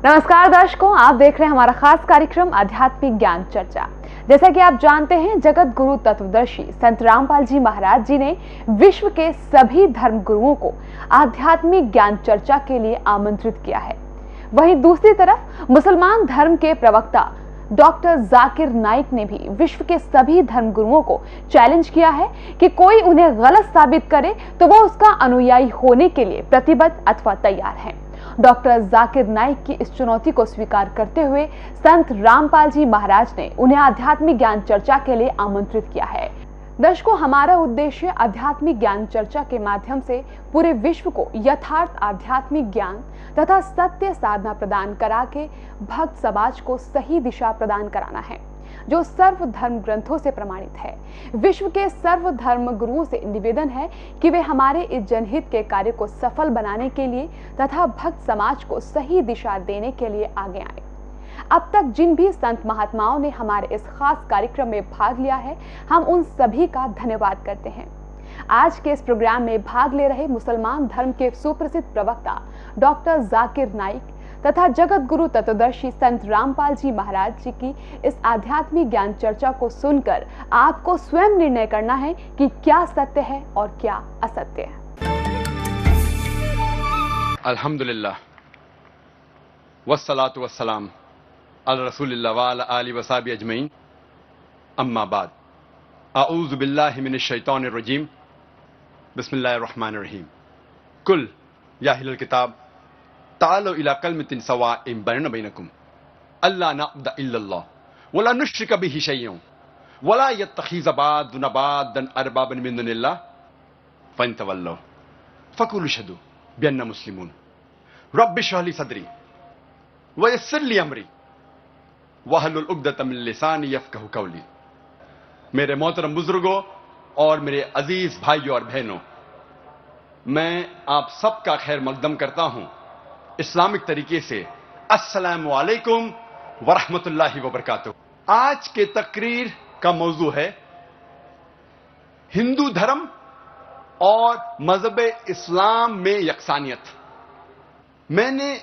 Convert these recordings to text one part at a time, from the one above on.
नमस्कार दर्शकों, आप देख रहे हैं हमारा खास कार्यक्रम आध्यात्मिक ज्ञान चर्चा। जैसा कि आप जानते हैं, जगत गुरु तत्वदर्शी संत रामपाल जी महाराज जी ने विश्व के सभी धर्म गुरुओं को आध्यात्मिक ज्ञान चर्चा के लिए आमंत्रित किया है। वहीं दूसरी तरफ मुसलमान धर्म के प्रवक्ता डॉक्टर जाकिर नाइक ने भी विश्व के सभी धर्मगुरुओं को चैलेंज किया है कि कोई उन्हें गलत साबित करे तो वो उसका अनुयायी होने के लिए प्रतिबद्ध अथवा तैयार है। डॉक्टर जाकिर नाइक की इस चुनौती को स्वीकार करते हुए संत रामपाल जी महाराज ने उन्हें आध्यात्मिक ज्ञान चर्चा के लिए आमंत्रित किया है। दर्शकों, हमारा उद्देश्य आध्यात्मिक ज्ञान चर्चा के माध्यम से पूरे विश्व को यथार्थ आध्यात्मिक ज्ञान तथा सत्य साधना प्रदान करा के भक्त समाज को सही दिशा प्रदान कराना है, जो सर्व धर्म ग्रंथों से प्रमाणित है। विश्व के सर्व धर्म गुरुओं से निवेदन है कि वे हमारे इस जनहित के कार्य को सफल बनाने के लिए तथा भक्त समाज को सही दिशा देने के लिए आगे आए। अब तक जिन भी संत महात्माओं ने हमारे इस खास कार्यक्रम में भाग लिया है, हम उन सभी का धन्यवाद करते हैं। आज के इस प्रोग्राम में भाग ले रहे मुसलमान धर्म के सुप्रसिद्ध प्रवक्ता डॉक्टर जाकिर नाइक तथा जगत गुरु तत्वदर्शी संत रामपाल जी महाराज जी की इस आध्यात्मिक ज्ञान चर्चा को सुनकर आपको स्वयं निर्णय करना है कि क्या सत्य है और क्या असत्य है। अल्हम्दुलिल्लाह वस्सलातु वस्सलाम अला रसूलिल्लाह व अला आलिहि व सहबिहि अजमईन, अम्मा बाद। अऊज़ु बिल्लाहि मिनश शैतानिर रजीम, बिस्मिल्लाहिर रहमानिर रहीम। कुल या अहलल किताब तालो इला कलिमतिन सवाइम बैनना बैनकुम अल्ला नअबुद इल्लल्लाह वला नुश्रिक बिही शैय्यन वला यत्तखिज़ बादुना बादन अरबाबन मिन दुनिल्लाह फइन तवल्लौ फकुलू शहदू बिअन्ना मुस्लिमून रब्बि इश्रह ली सदरी व यस्सिर ली अमरी वहलुल उक़दतम मिन लिसानी यफ़क़हू क़ौली। मेरे मोहतरम बुजुर्गों और मेरे अजीज भाइयों और बहनों, मैं आप सबका खैर मकदम करता हूं इस्लामिक तरीके से। अस्सलामु अलैकुम वरहमतुल्लाहि वबरकातुहू। आज के तकरीर का मौजू है हिंदू धर्म और मजहब इस्लाम में यकसानियत। मैंने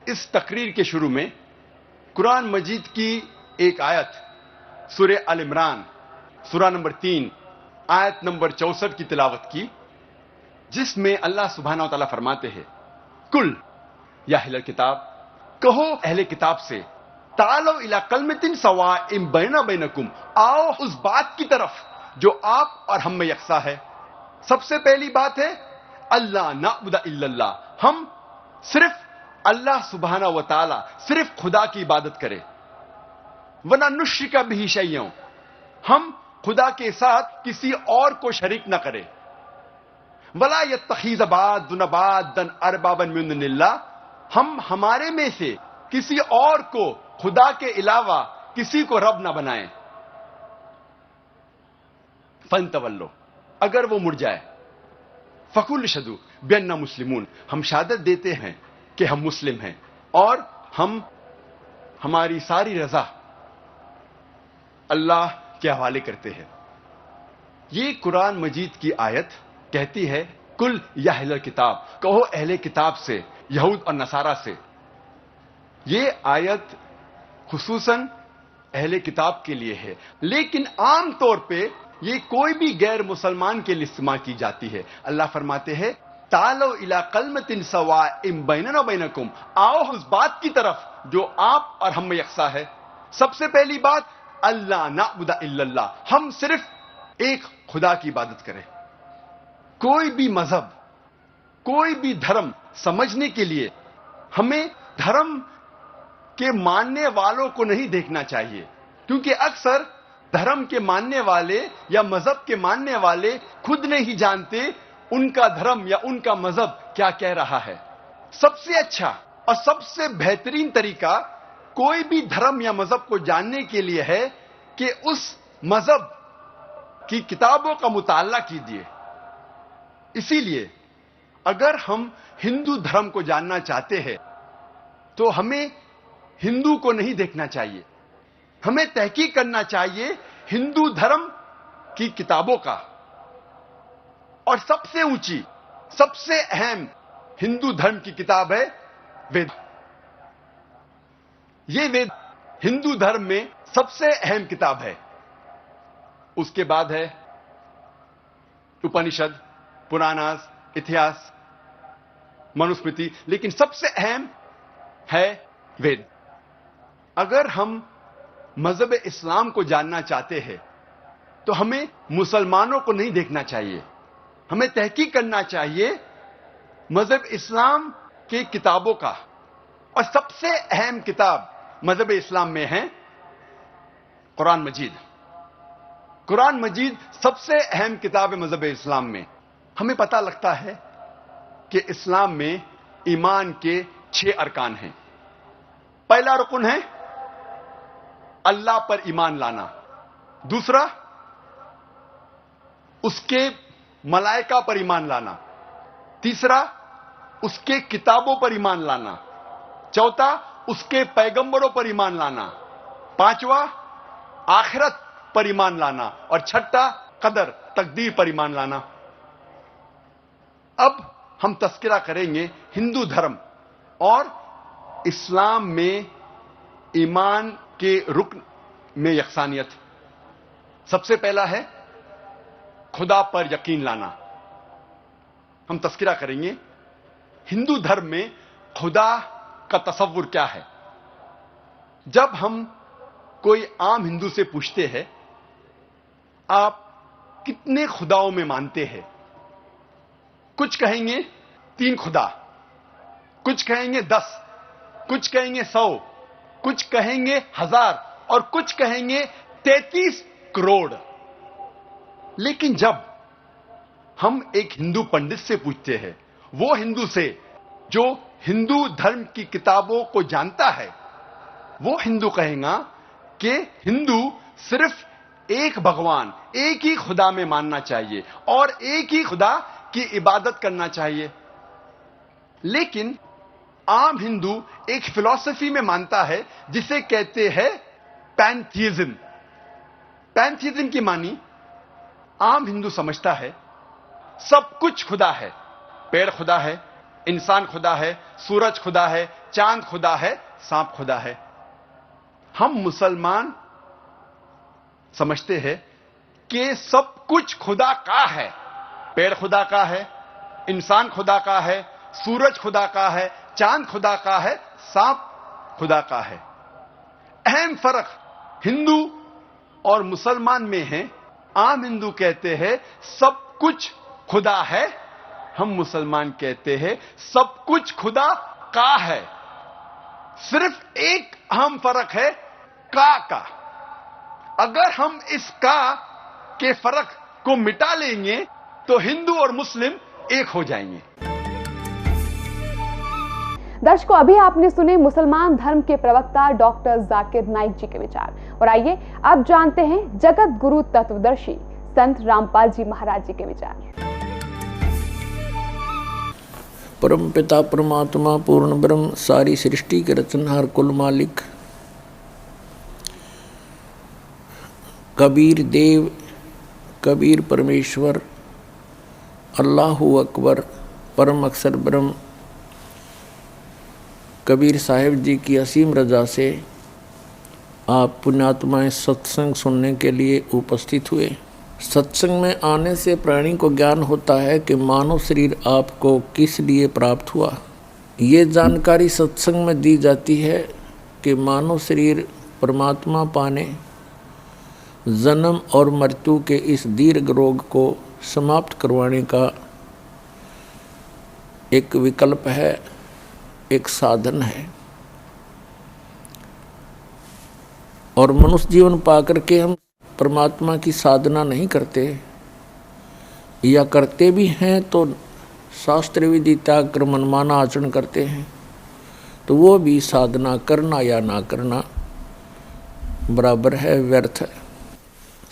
इस तकरीर के शुरू में कुरान मजीद की एक आयत सूरे अल इमरान सूरा नंबर 3 आयत नंबर 64 की तिलावत की, जिसमें अल्लाह सुब्हानहू व तआला फरमाते हैं, कुल या अहलल किताब, कहो अहले किताब से, तालो इला कलिमतिन सवाइम बैना बैनकुम, आओ उस बात की तरफ जो आप और हम में यकसा है। सबसे पहली बात है अल्लाह नअबुद इल्लल्लाह, हम सिर्फ अल्लाह सुब्हानहू व तआला, सिर्फ खुदा की इबादत करें। वला नुश्रिक बिही शैय्यन, हम खुदा के साथ किसी और को शरीक न करें। वला यत्तखिज़ बादुना बादन अरबाबन मिन दुनिल्लाह, हम हमारे में से किसी और को खुदा के अलावा किसी को रब ना बनाएं। फंतवल्लो, अगर वो मुड़ जाए, फकुल शदू बिअन्ना मुस्लिमून, हम शहादत देते हैं कि हम मुस्लिम हैं और हम हमारी सारी रजा अल्लाह के हवाले करते हैं। ये कुरान मजीद की आयत कहती है, कुल या अहलल किताब, कहो अहले किताब से, यहूद और नसारा से। ये आयत खुसूसन अहले किताब के लिए है, लेकिन आम तौर पे ये कोई भी गैर मुसलमान के लिए इस्तेमाल की जाती है। अल्लाह फरमाते हैं, तालो इला कलिमतिन सवाइम बैनना बैनकुम, आओ उस बात की तरफ जो आप और हम में यकसा है। सबसे पहली बात अल्लाह नअबुद इल्लल्लाह, हम सिर्फ एक खुदा की इबादत करें। कोई भी मजहब, कोई भी धर्म समझने के लिए हमें धर्म के मानने वालों को नहीं देखना चाहिए, क्योंकि अक्सर धर्म के मानने वाले या मजहब के मानने वाले खुद नहीं जानते उनका धर्म या उनका मजहब क्या कह रहा है। सबसे अच्छा और सबसे बेहतरीन तरीका कोई भी धर्म या मजहब को जानने के लिए है कि उस मजहब की किताबों का मुताला कीजिए। इसीलिए अगर हम हिंदू धर्म को जानना चाहते हैं तो हमें हिंदू को नहीं देखना चाहिए, हमें तहकीक करना चाहिए हिंदू धर्म की किताबों का। और सबसे ऊंची, सबसे अहम हिंदू धर्म की किताब है वेद। ये वेद हिंदू धर्म में सबसे अहम किताब है। उसके बाद है उपनिषद, पुराणास, इतिहास, मनुस्मृति, लेकिन सबसे अहम है वेद। अगर हम मजहब इस्लाम को जानना चाहते हैं तो हमें मुसलमानों को नहीं देखना चाहिए, हमें तहकीक करना चाहिए मजहब इस्लाम की किताबों का। और सबसे अहम किताब मजहब इस्लाम में है कुरान मजीद। कुरान मजीद सबसे अहम किताब है मजहब इस्लाम में। हमें पता लगता है कि इस्लाम में ईमान के 6 अरकान हैं। पहला रुकन है अल्लाह पर ईमान लाना, दूसरा उसके मलाइका पर ईमान लाना, तीसरा उसके किताबों पर ईमान लाना, चौथा उसके पैगंबरों पर ईमान लाना, पांचवा आखिरत पर ईमान लाना और छठा कदर तकदीर पर ईमान लाना। अब हम तस्करा करेंगे हिंदू धर्म और इस्लाम में ईमान के रुकन में यकसानियत। सबसे पहला है खुदा पर यकीन लाना। हम तस्करा करेंगे हिंदू धर्म में खुदा का तसव्वुर क्या है। जब हम कोई आम हिंदू से पूछते हैं आप कितने खुदाओं में मानते हैं, कुछ कहेंगे 3 खुदा, कुछ कहेंगे 10, कुछ कहेंगे 100, कुछ कहेंगे 1000 और कुछ कहेंगे 33 करोड़। लेकिन जब हम एक हिंदू पंडित से पूछते हैं, वो हिंदू से जो हिंदू धर्म की किताबों को जानता है, वो हिंदू कहेगा कि हिंदू सिर्फ एक भगवान, एक ही खुदा में मानना चाहिए और एक ही खुदा की इबादत करना चाहिए। लेकिन आम हिंदू एक फिलॉसफी में मानता है जिसे कहते हैं पैंथीइज्म। पैंथीइज्म की मानी आम हिंदू समझता है सब कुछ खुदा है, पेड़ खुदा है, इंसान खुदा है, सूरज खुदा है, चांद खुदा है, सांप खुदा है। हम मुसलमान समझते हैं कि सब कुछ खुदा का है, पेड़ खुदा का है, इंसान खुदा का है, सूरज खुदा का है, चांद खुदा का है, सांप खुदा का है। अहम फर्क हिंदू और मुसलमान में है। आम हिंदू कहते हैं सब कुछ खुदा है, हम मुसलमान कहते हैं सब कुछ खुदा का है। सिर्फ एक अहम फर्क है का। अगर हम इस का के फर्क को मिटा लेंगे तो हिंदू और मुस्लिम एक हो जाएंगे। दर्शकों, अभी आपने सुने मुसलमान धर्म के प्रवक्ता डॉक्टर जाकिर नाइक जी के विचार और आइए अब जानते हैं जगत गुरु तत्वदर्शी संत रामपाल जी महाराज जी के विचार। परम पिता परमात्मा पूर्ण ब्रह्म सारी सृष्टि के रचनहार कुल मालिक कबीर देव, कबीर परमेश्वर, अल्लाहु अकबर, परम अक्षर ब्रह्म कबीर साहिब जी की असीम रजा से आप पुण्यात्माएं सत्संग सुनने के लिए उपस्थित हुए। सत्संग में आने से प्राणी को ज्ञान होता है कि मानव शरीर आपको किस लिए प्राप्त हुआ। ये जानकारी सत्संग में दी जाती है कि मानव शरीर परमात्मा पाने, जन्म और मृत्यु के इस दीर्घ रोग को समाप्त करवाने का एक विकल्प है, एक साधन है। और मनुष्य जीवन पाकर के हम परमात्मा की साधना नहीं करते, या करते भी हैं तो शास्त्र विधि त्याग कर मनमाना आचरण करते हैं, तो वो भी साधना करना या ना करना बराबर है, व्यर्थ है।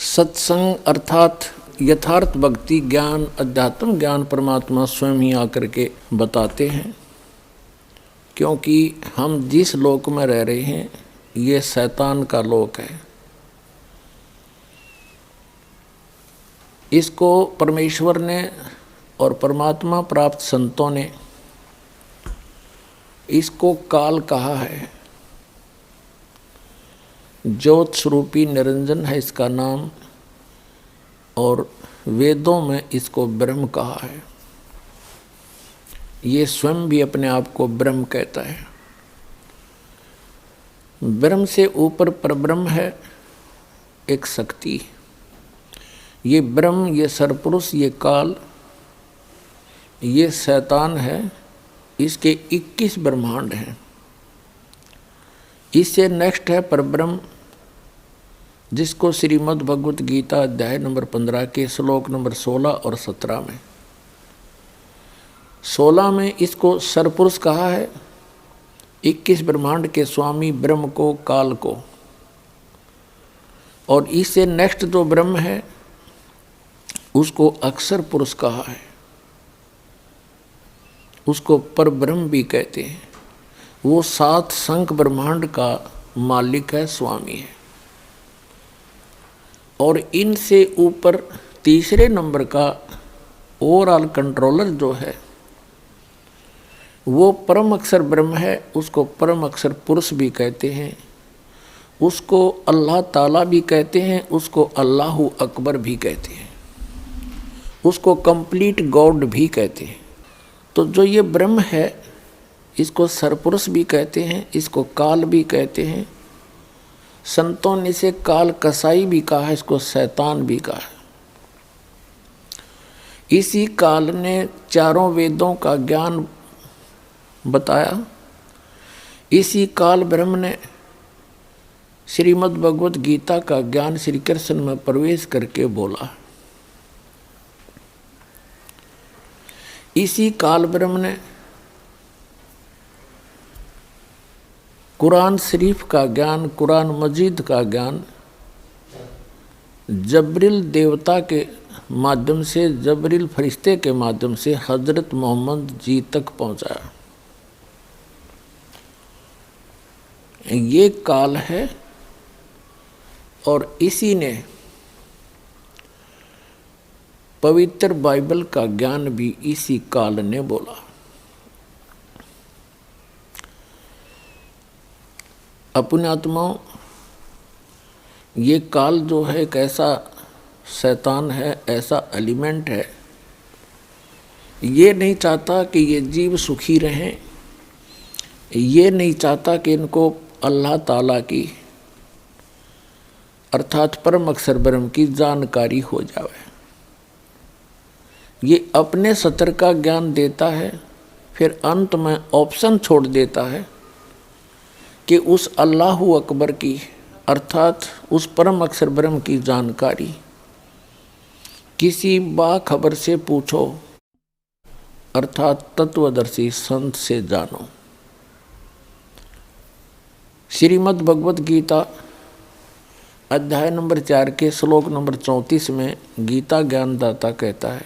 सत्संग अर्थात यथार्थ भक्ति ज्ञान, अध्यात्म ज्ञान परमात्मा स्वयं ही आकर के बताते हैं। क्योंकि हम जिस लोक में रह रहे हैं ये शैतान का लोक है। इसको परमेश्वर ने और परमात्मा प्राप्त संतों ने इसको काल कहा है। ज्योत स्वरूपी निरंजन है इसका नाम, और वेदों में इसको ब्रह्म कहा है। ये स्वयं भी अपने आप को ब्रह्म कहता है। ब्रह्म से ऊपर परब्रह्म है, एक शक्ति। ये ब्रह्म, ये सरपुरुष, ये काल, ये शैतान है। इसके 21 ब्रह्मांड हैं। इससे नेक्स्ट है परब्रह्म, जिसको श्रीमद् भगवत गीता अध्याय नंबर 15 के श्लोक नंबर 16 और 17 में, 16 में इसको सरपुरुष कहा है, 21 ब्रह्मांड के स्वामी ब्रह्म को, काल को। और इससे नेक्स्ट जो ब्रह्म है उसको अक्षर पुरुष कहा है, उसको परब्रह्म भी कहते हैं। वो 7 संख ब्रह्मांड का मालिक है, स्वामी है। और इनसे ऊपर तीसरे नंबर का ओवरऑल कंट्रोलर जो है वो परम अक्षर ब्रह्म है, उसको परम अक्षर पुरुष भी कहते हैं, उसको अल्लाह ताला भी कहते हैं, उसको अल्लाहु अकबर भी कहते हैं, उसको कंप्लीट गॉड भी कहते हैं। तो जो ये ब्रह्म है इसको सरपुरुष भी कहते हैं, इसको काल भी कहते हैं। संतों ने इसे काल कसाई भी कहा है, इसको शैतान भी कहा है। इसी काल ने चारों वेदों का ज्ञान बताया। इसी काल ब्रह्म ने श्रीमद् भगवत गीता का ज्ञान श्री कृष्ण में प्रवेश करके बोला। इसी काल ब्रह्म ने कुरान शरीफ का ज्ञान, कुरान मजीद का ज्ञान जबरील देवता के माध्यम से, जबरील फरिश्ते के माध्यम से हजरत मोहम्मद जी तक पहुंचाया। ये काल है। और इसी ने पवित्र बाइबल का ज्ञान भी इसी काल ने बोला। अपने आत्माओं, ये काल जो है एक ऐसा शैतान है, ऐसा एलिमेंट है, ये नहीं चाहता कि ये जीव सुखी रहें, ये नहीं चाहता कि इनको अल्लाह ताला की अर्थात परम अक्षर ब्रह्म की जानकारी हो जाए। ये अपने सतर का ज्ञान देता है, फिर अंत में ऑप्शन छोड़ देता है कि उस अल्लाहु अकबर की अर्थात उस परम अक्षर ब्रह्म की जानकारी किसी बाखबर से पूछो, अर्थात तत्वदर्शी संत से जानो। श्रीमद् भगवत गीता अध्याय नंबर 4 के श्लोक नंबर 34 में गीता ज्ञानदाता कहता है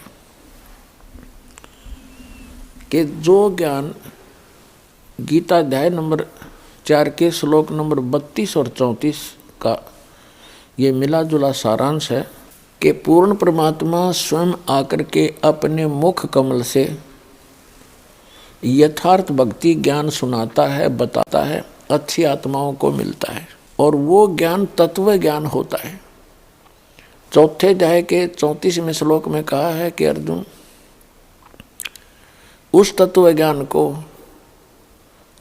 कि जो ज्ञान गीता अध्याय नंबर 4 के श्लोक नंबर 32 और 34 का ये मिला जुला सारांश है कि पूर्ण परमात्मा स्वयं आकर के अपने मुख कमल से यथार्थ भक्ति ज्ञान सुनाता है, बताता है, अच्छी आत्माओं को मिलता है। और वो ज्ञान तत्व ज्ञान होता है। चौथे अध्याय के 34वें श्लोक में कहा है कि अर्जुन, उस तत्व ज्ञान को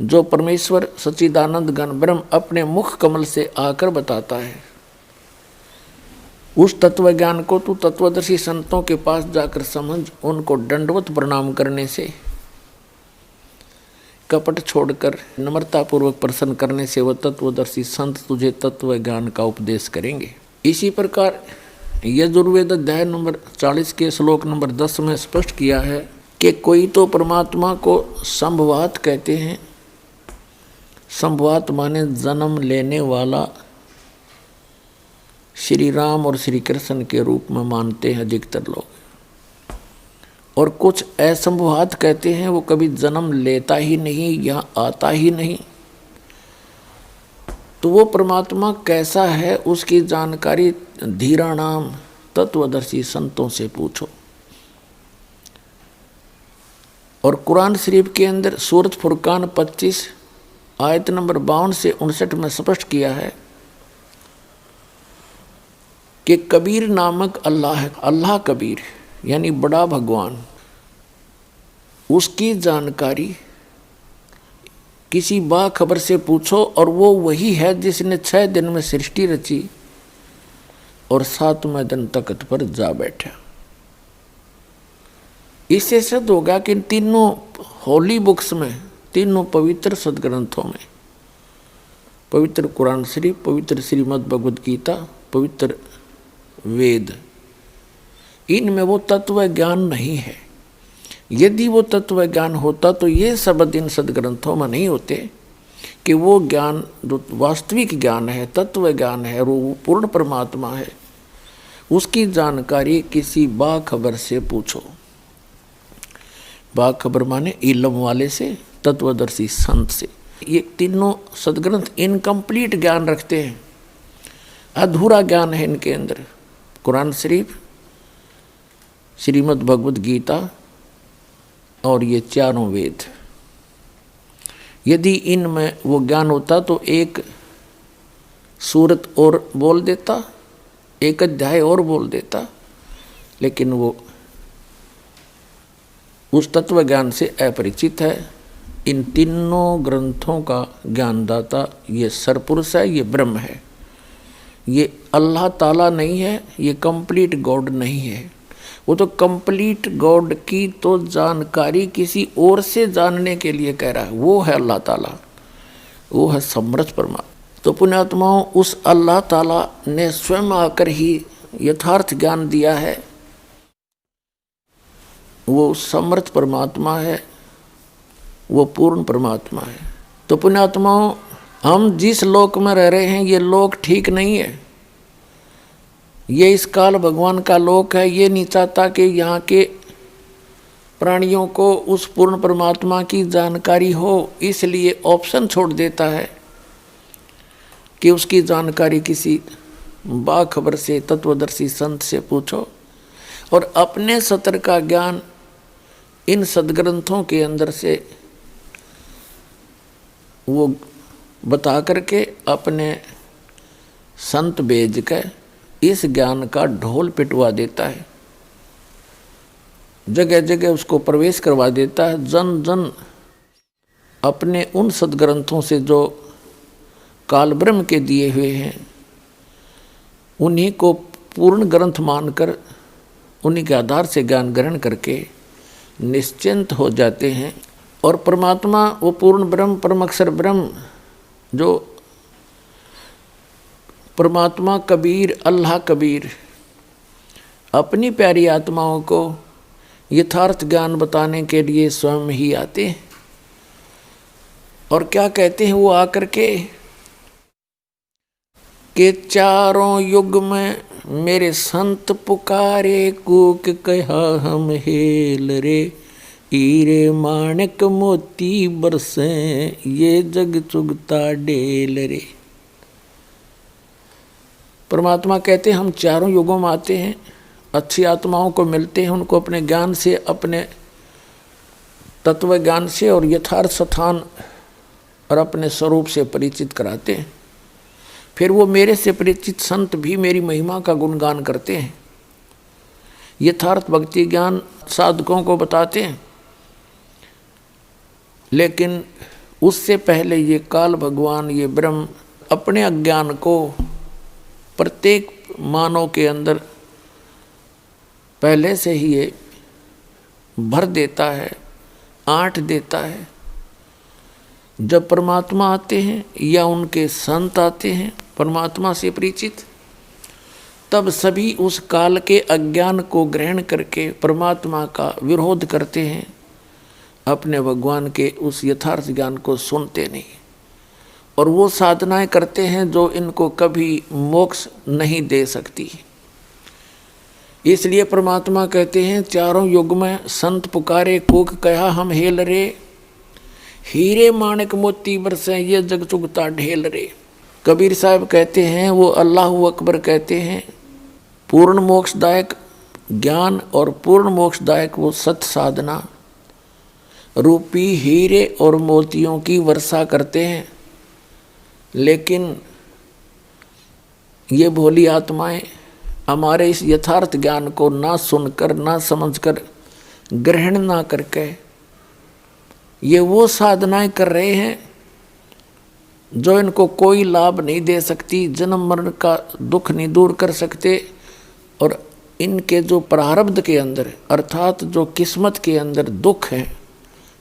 जो परमेश्वर सच्चिदानंद घन ब्रह्म अपने मुख कमल से आकर बताता है, उस तत्व ज्ञान को तू तत्वदर्शी संतों के पास जाकर समझ, उनको दंडवत प्रणाम करने से, कपट छोड़कर नम्रतापूर्वक प्रसन्न करने से वह तत्वदर्शी संत तुझे तत्व ज्ञान का उपदेश करेंगे। इसी प्रकार यजुर्वेद अध्याय नंबर 40 के श्लोक नंबर 10 में स्पष्ट किया है कि कोई तो परमात्मा को संभवात कहते हैं। संभवात माने जन्म लेने वाला श्री राम और श्री कृष्ण के रूप में मानते हैं अधिकतर लोग। और कुछ असंभवात कहते हैं, वो कभी जन्म लेता ही नहीं या आता ही नहीं। तो वो परमात्मा कैसा है उसकी जानकारी धीराणाम तत्वदर्शी संतों से पूछो। और कुरान शरीफ के अंदर सूरत फुरकान 25 आयत नंबर 52 से 59 में स्पष्ट किया है कि कबीर नामक अल्लाह है। अल्लाह कबीर यानी बड़ा भगवान, उसकी जानकारी किसी बाखबर से पूछो और वो वही है जिसने 6 दिन में सृष्टि रची और 7वें दिन तख्त पर जा बैठा। इससे सिद्ध होगा कि इन तीनों होली बुक्स में, तीनों पवित्र सदग्रंथों में, पवित्र कुरान शरीफ, पवित्र श्रीमद् भगवद गीता, पवित्र वेद, इनमें वो तत्व ज्ञान नहीं है। यदि वो तत्व ज्ञान होता तो ये शब्द इन सदग्रंथों में नहीं होते कि वो ज्ञान जो वास्तविक ज्ञान है, तत्व ज्ञान है, वो पूर्ण परमात्मा है, उसकी जानकारी किसी बाखबर से पूछो। बाखबर माने इल्म वाले से, तत्वदर्शी संत से। ये तीनों सदग्रंथ इनकम्प्लीट ज्ञान रखते हैं, अधूरा ज्ञान है इनके अंदर। कुरान शरीफ, श्रीमद् भगवद गीता और ये चारों वेद, यदि इनमें वो ज्ञान होता तो एक सूरत और बोल देता, एक अध्याय और बोल देता, लेकिन वो उस तत्व ज्ञान से अपरिचित है। इन तीनों ग्रंथों का ज्ञानदाता ये सरपुरुष है, ये ब्रह्म है, ये अल्लाह ताला नहीं है, ये कंप्लीट गॉड नहीं है। वो तो कंप्लीट गॉड की तो जानकारी किसी और से जानने के लिए कह रहा है, वो है अल्लाह ताला, वो है समर्थ परमात्मा। तो पुण्यात्माओं, उस अल्लाह ताला ने स्वयं आकर ही यथार्थ ज्ञान दिया है, वो समर्थ परमात्मा है, वो पूर्ण परमात्मा है। तो पुण्यात्माओं, हम जिस लोक में रह रहे हैं ये लोक ठीक नहीं है, ये इस काल भगवान का लोक है। ये नहीं चाहता कि यहाँ के प्राणियों को उस पूर्ण परमात्मा की जानकारी हो, इसलिए ऑप्शन छोड़ देता है कि उसकी जानकारी किसी बाखबर से, तत्वदर्शी संत से पूछो, और अपने सतर का ज्ञान इन सदग्रंथों के अंदर से वो बता करके अपने संत भेज के इस ज्ञान का ढोल पिटवा देता है, जगह जगह उसको प्रवेश करवा देता है। जन जन अपने उन सदग्रंथों से जो काल ब्रह्म के दिए हुए हैं उन्हीं को पूर्ण ग्रंथ मानकर उन्हीं के आधार से ज्ञान ग्रहण करके निश्चिंत हो जाते हैं। और परमात्मा, वो पूर्ण ब्रह्म, परम अक्षर ब्रह्म, जो परमात्मा कबीर, अल्लाह कबीर, अपनी प्यारी आत्माओं को यथार्थ ज्ञान बताने के लिए स्वयं ही आते हैं। और क्या कहते हैं वो आकर के चारों युग में मेरे संत पुकारे, कूक कहा हम हेल रे, हीरे माणिक मोती बरसे, ये जग चुगता डेल रे। परमात्मा कहते हैं हम चारों युगों में आते हैं, अच्छी आत्माओं को मिलते हैं, उनको अपने ज्ञान से, अपने तत्व ज्ञान से और यथार्थ स्थान और अपने स्वरूप से परिचित कराते हैं। फिर वो मेरे से परिचित संत भी मेरी महिमा का गुणगान करते हैं, यथार्थ भक्ति ज्ञान साधकों को बताते हैं। लेकिन उससे पहले ये काल भगवान, ये ब्रह्म अपने अज्ञान को प्रत्येक मानव के अंदर पहले से ही ये भर देता है, आंट देता है। जब परमात्मा आते हैं या उनके संत आते हैं परमात्मा से परिचित, तब सभी उस काल के अज्ञान को ग्रहण करके परमात्मा का विरोध करते हैं, अपने भगवान के उस यथार्थ ज्ञान को सुनते नहीं, और वो साधनाएं करते हैं जो इनको कभी मोक्ष नहीं दे सकती। इसलिए परमात्मा कहते हैं चारों युग में संत पुकारे, कूक कहा हम हेल रे, हीरे माणिक मोती बरसे, ये जग चुगता ढेल रे। कबीर साहब कहते हैं, वो अल्लाह अकबर कहते हैं, पूर्ण मोक्षदायक ज्ञान और पूर्ण मोक्षदायक वो सत साधना रूपी हीरे और मोतियों की वर्षा करते हैं। लेकिन ये भोली आत्माएं हमारे इस यथार्थ ज्ञान को ना सुनकर, ना समझकर, ग्रहण ना करके ये वो साधनाएं कर रहे हैं जो इनको कोई लाभ नहीं दे सकती, जन्म मरण का दुख नहीं दूर कर सकते, और इनके जो प्रारब्ध के अंदर अर्थात जो किस्मत के अंदर दुख है,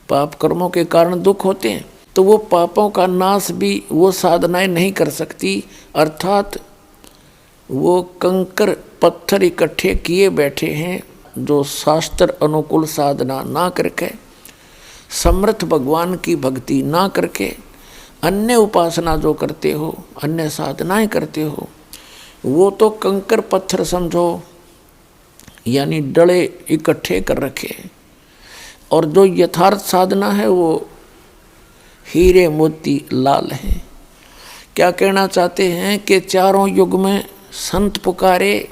पाप कर्मों के कारण दुख होते हैं, तो वो पापों का नाश भी वो साधनाएं नहीं कर सकती। अर्थात वो कंकर पत्थर इकट्ठे किए बैठे हैं जो शास्त्र अनुकूल साधना ना करके, समर्थ भगवान की भक्ति ना करके, अन्य उपासना जो करते हो, अन्य साधनाएं करते हो, वो तो कंकर पत्थर समझो, यानी डले इकट्ठे कर रखे। और जो यथार्थ साधना है वो हीरे मोती लाल है। क्या कहना चाहते हैं कि चारों युग में संत पुकारे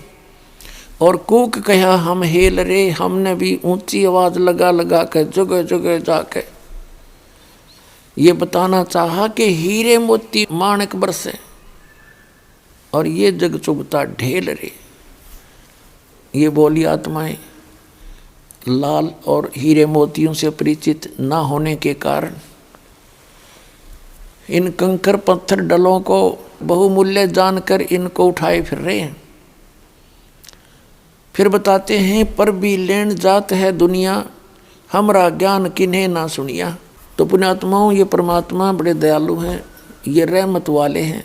और कूक कहा हम हेल रे, हमने भी ऊंची आवाज लगा लगा कर जगह जगह जाके ये बताना चाहा कि हीरे मोती माणक बरसे और ये जग चुभता ढेल रे। ये बोली आत्माएं लाल और हीरे मोतियों से परिचित ना होने के कारण इन कंकर पत्थर डलों को बहुमूल्य जानकर इनको उठाए फिर रहे हैं। फिर बताते हैं पर भी लेन जात है दुनिया, हमरा ज्ञान किन्हें ना सुनिया। तो पुण्यात्माओं, ये परमात्मा बड़े दयालु हैं, ये रहमत वाले हैं।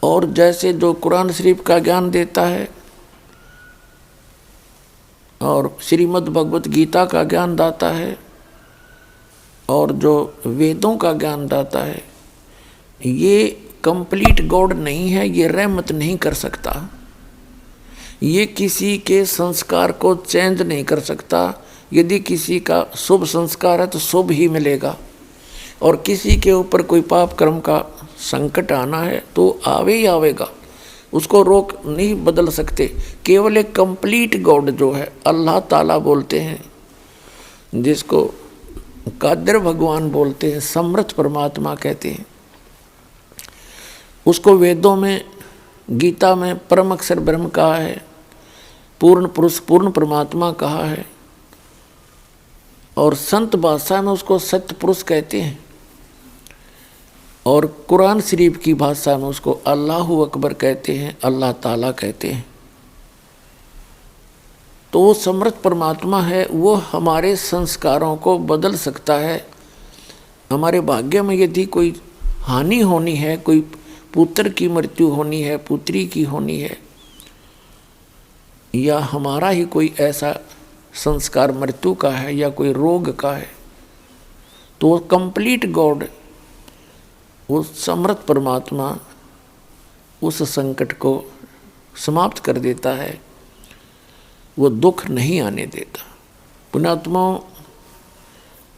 और जैसे जो कुरान शरीफ का ज्ञान देता है और श्रीमद् भगवत गीता का ज्ञान दाता है और जो वेदों का ज्ञान दाता है, ये कंप्लीट गॉड नहीं है, ये रहमत नहीं कर सकता, ये किसी के संस्कार को चेंज नहीं कर सकता। यदि किसी का शुभ संस्कार है तो शुभ ही मिलेगा, और किसी के ऊपर कोई पाप कर्म का संकट आना है तो आवे ही आवेगा, उसको रोक नहीं बदल सकते। केवल एक कंप्लीट गॉड जो है अल्लाह ताला बोलते हैं, जिसको कादिर भगवान बोलते हैं, समर्थ परमात्मा कहते हैं, उसको वेदों में गीता में परम अक्षर ब्रह्म कहा है, पूर्ण पुरुष पूर्ण परमात्मा कहा है, और संत भाषा में उसको सत्य पुरुष कहते हैं, और कुरान शरीफ की भाषा में उसको अल्लाहु अकबर कहते हैं, अल्लाह ताला कहते हैं। तो वो समर्थ परमात्मा है, वो हमारे संस्कारों को बदल सकता है। हमारे भाग्य में यदि कोई हानि होनी है, कोई पुत्र की मृत्यु होनी है, पुत्री की होनी है, या हमारा ही कोई ऐसा संस्कार मृत्यु का है या कोई रोग का है, तो वो कंप्लीट गॉड, वो समर्थ परमात्मा उस संकट को समाप्त कर देता है, वो दुख नहीं आने देता। पुण्यात्माओं,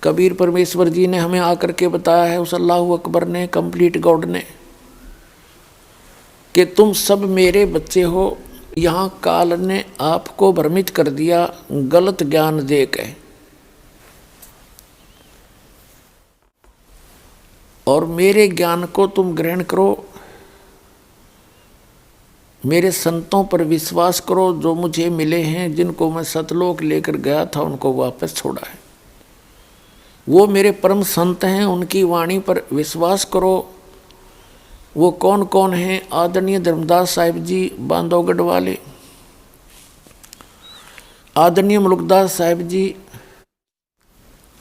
कबीर परमेश्वर जी ने हमें आकर के बताया है, उस अल्लाहु अकबर ने, कंप्लीट गॉड ने, कि तुम सब मेरे बच्चे हो। यहाँ काल ने आपको भ्रमित कर दिया गलत ज्ञान दे के, और मेरे ज्ञान को तुम ग्रहण करो, मेरे संतों पर विश्वास करो जो मुझे मिले हैं, जिनको मैं सतलोक लेकर गया था उनको वापस छोड़ा है, वो मेरे परम संत हैं, उनकी वाणी पर विश्वास करो। वो कौन कौन हैं? आदरणीय धर्मदास साहिब जी बांधवगढ़ वाले, आदरणीय मुल्कदास साहिब जी,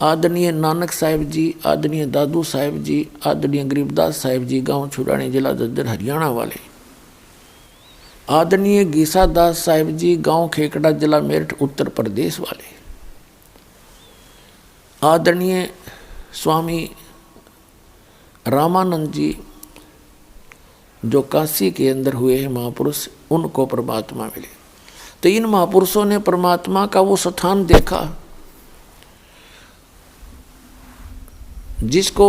आदरणीय नानक साहिब जी, आदरणीय दादू साहिब जी, आदरणीय गरीबदास साहिब जी गांव छुड़ानी जिला जज्जर हरियाणा वाले, आदरणीय गीसा दास साहिब जी गांव खेकड़ा जिला मेरठ उत्तर प्रदेश वाले, आदरणीय स्वामी रामानंद जी जो काशी के अंदर हुए हैं महापुरुष, उनको परमात्मा मिले। तो इन महापुरुषों ने परमात्मा का वो स्थान देखा जिसको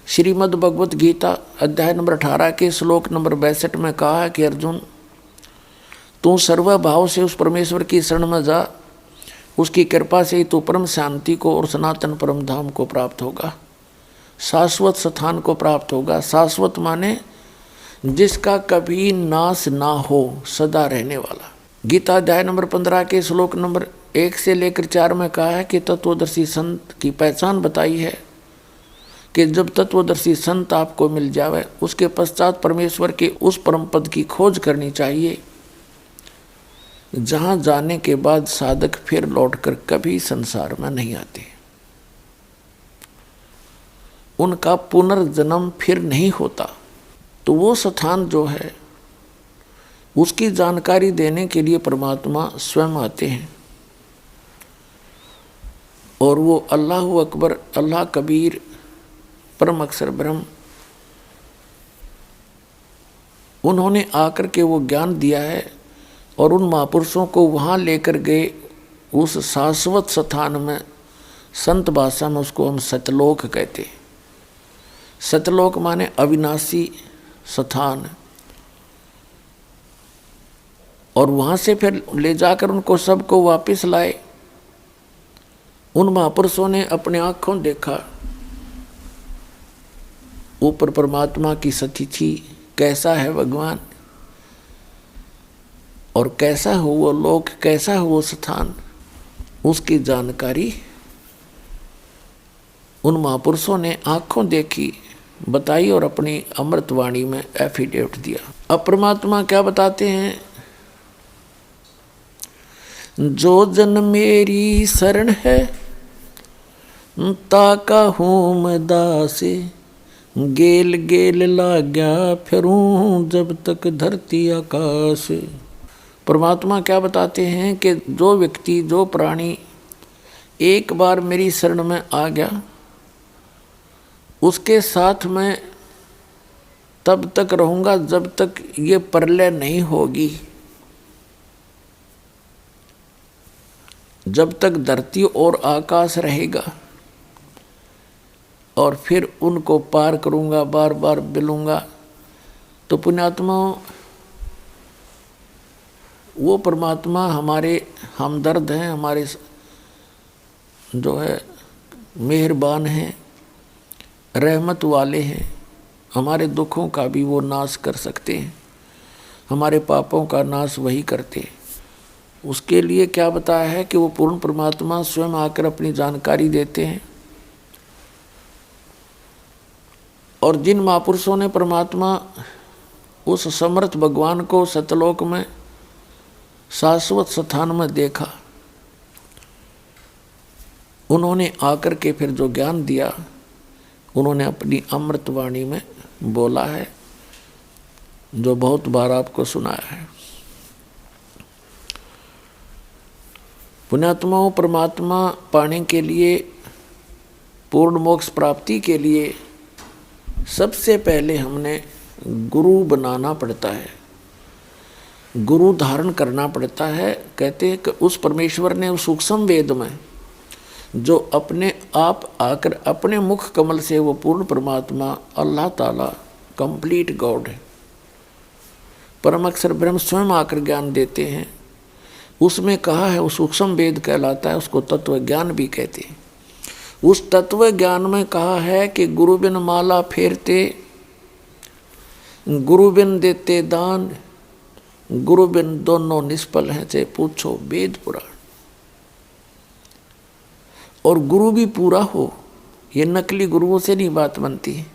श्रीमद् भगवत गीता अध्याय नंबर 18 के श्लोक नंबर 62 में कहा है कि अर्जुन, तू सर्वभाव से उस परमेश्वर की शरण में जा, उसकी कृपा से ही तू परम शांति को और सनातन परम धाम को प्राप्त होगा, शाश्वत स्थान को प्राप्त होगा। शाश्वत माने जिसका कभी नाश ना हो, सदा रहने वाला। गीता अध्याय नंबर 15 के श्लोक नंबर 1 से लेकर 4 में कहा है कि तत्वदर्शी संत की पहचान बताई है कि जब तत्वदर्शी संत आपको मिल जावे, उसके पश्चात परमेश्वर के उस परम पद की खोज करनी चाहिए, जहां जाने के बाद साधक फिर लौटकर कभी संसार में नहीं आते। उनका पुनर्जन्म फिर नहीं होता। तो वो स्थान जो है, उसकी जानकारी देने के लिए परमात्मा स्वयं आते हैं। और वो अल्लाह अकबर, अल्लाह कबीर, परम अक्षर ब्रह्म, उन्होंने आकर के वो ज्ञान दिया है और उन महापुरुषों को वहाँ लेकर गए उस शाश्वत स्थान में। संत भाषा में उसको हम सतलोक कहते हैं। सतलोक माने अविनाशी स्थान। और वहाँ से फिर ले जाकर उनको सबको वापस लाए। उन महापुरुषों ने अपने आँखों देखा ऊपर परमात्मा की सतिथि, कैसा है भगवान और कैसा हो वो लोक, कैसा हो वो स्थान, उसकी जानकारी उन महापुरुषों ने आँखों देखी, बताई और अपनी अमृतवाणी में एफिडेविट दिया। अब परमात्मा क्या बताते हैं? जो जन मेरी शरण है ताका हूँ मैं दासे, गेल गेल लाग्या फिरूं जब तक धरती आकाश। परमात्मा क्या बताते हैं कि जो व्यक्ति, जो प्राणी एक बार मेरी शरण में आ गया, उसके साथ मैं तब तक रहूँगा जब तक ये प्रलय नहीं होगी, जब तक धरती और आकाश रहेगा। और फिर उनको पार करूँगा, बार बार मिलूँगा। तो पुण्यात्माओं, वो परमात्मा हमारे हमदर्द हैं, हमारे जो है मेहरबान हैं, रहमत वाले हैं। हमारे दुखों का भी वो नाश कर सकते हैं, हमारे पापों का नाश वही करते हैं। उसके लिए क्या बताया है कि वो पूर्ण परमात्मा स्वयं आकर अपनी जानकारी देते हैं। और जिन महापुरुषों ने परमात्मा उस समर्थ भगवान को सतलोक में शाश्वत स्थान में देखा, उन्होंने आकर के फिर जो ज्ञान दिया, उन्होंने अपनी अमृतवाणी में बोला है, जो बहुत बार आपको सुनाया है। पुण्यात्माओं, परमात्मा पाने के लिए, पूर्ण मोक्ष प्राप्ति के लिए सबसे पहले हमने गुरु बनाना पड़ता है, गुरु धारण करना पड़ता है। कहते हैं कि उस परमेश्वर ने उस सूक्ष्म वेद में जो अपने आप आकर अपने मुख कमल से, वो पूर्ण परमात्मा अल्लाह ताला कंप्लीट गॉड है, परम अक्षर ब्रह्म स्वयं आकर ज्ञान देते हैं। उसमें कहा है, वो सूक्ष्म वेद कहलाता है, उसको तत्व ज्ञान भी कहते हैं। उस तत्व ज्ञान में कहा है कि गुरु बिन माला फेरते, गुरु बिन देते दान, गुरु बिन दोनों निष्फल हैं, से पूछो वेद पुराण। और गुरु भी पूरा हो, ये नकली गुरुओं से नहीं बात बनती है।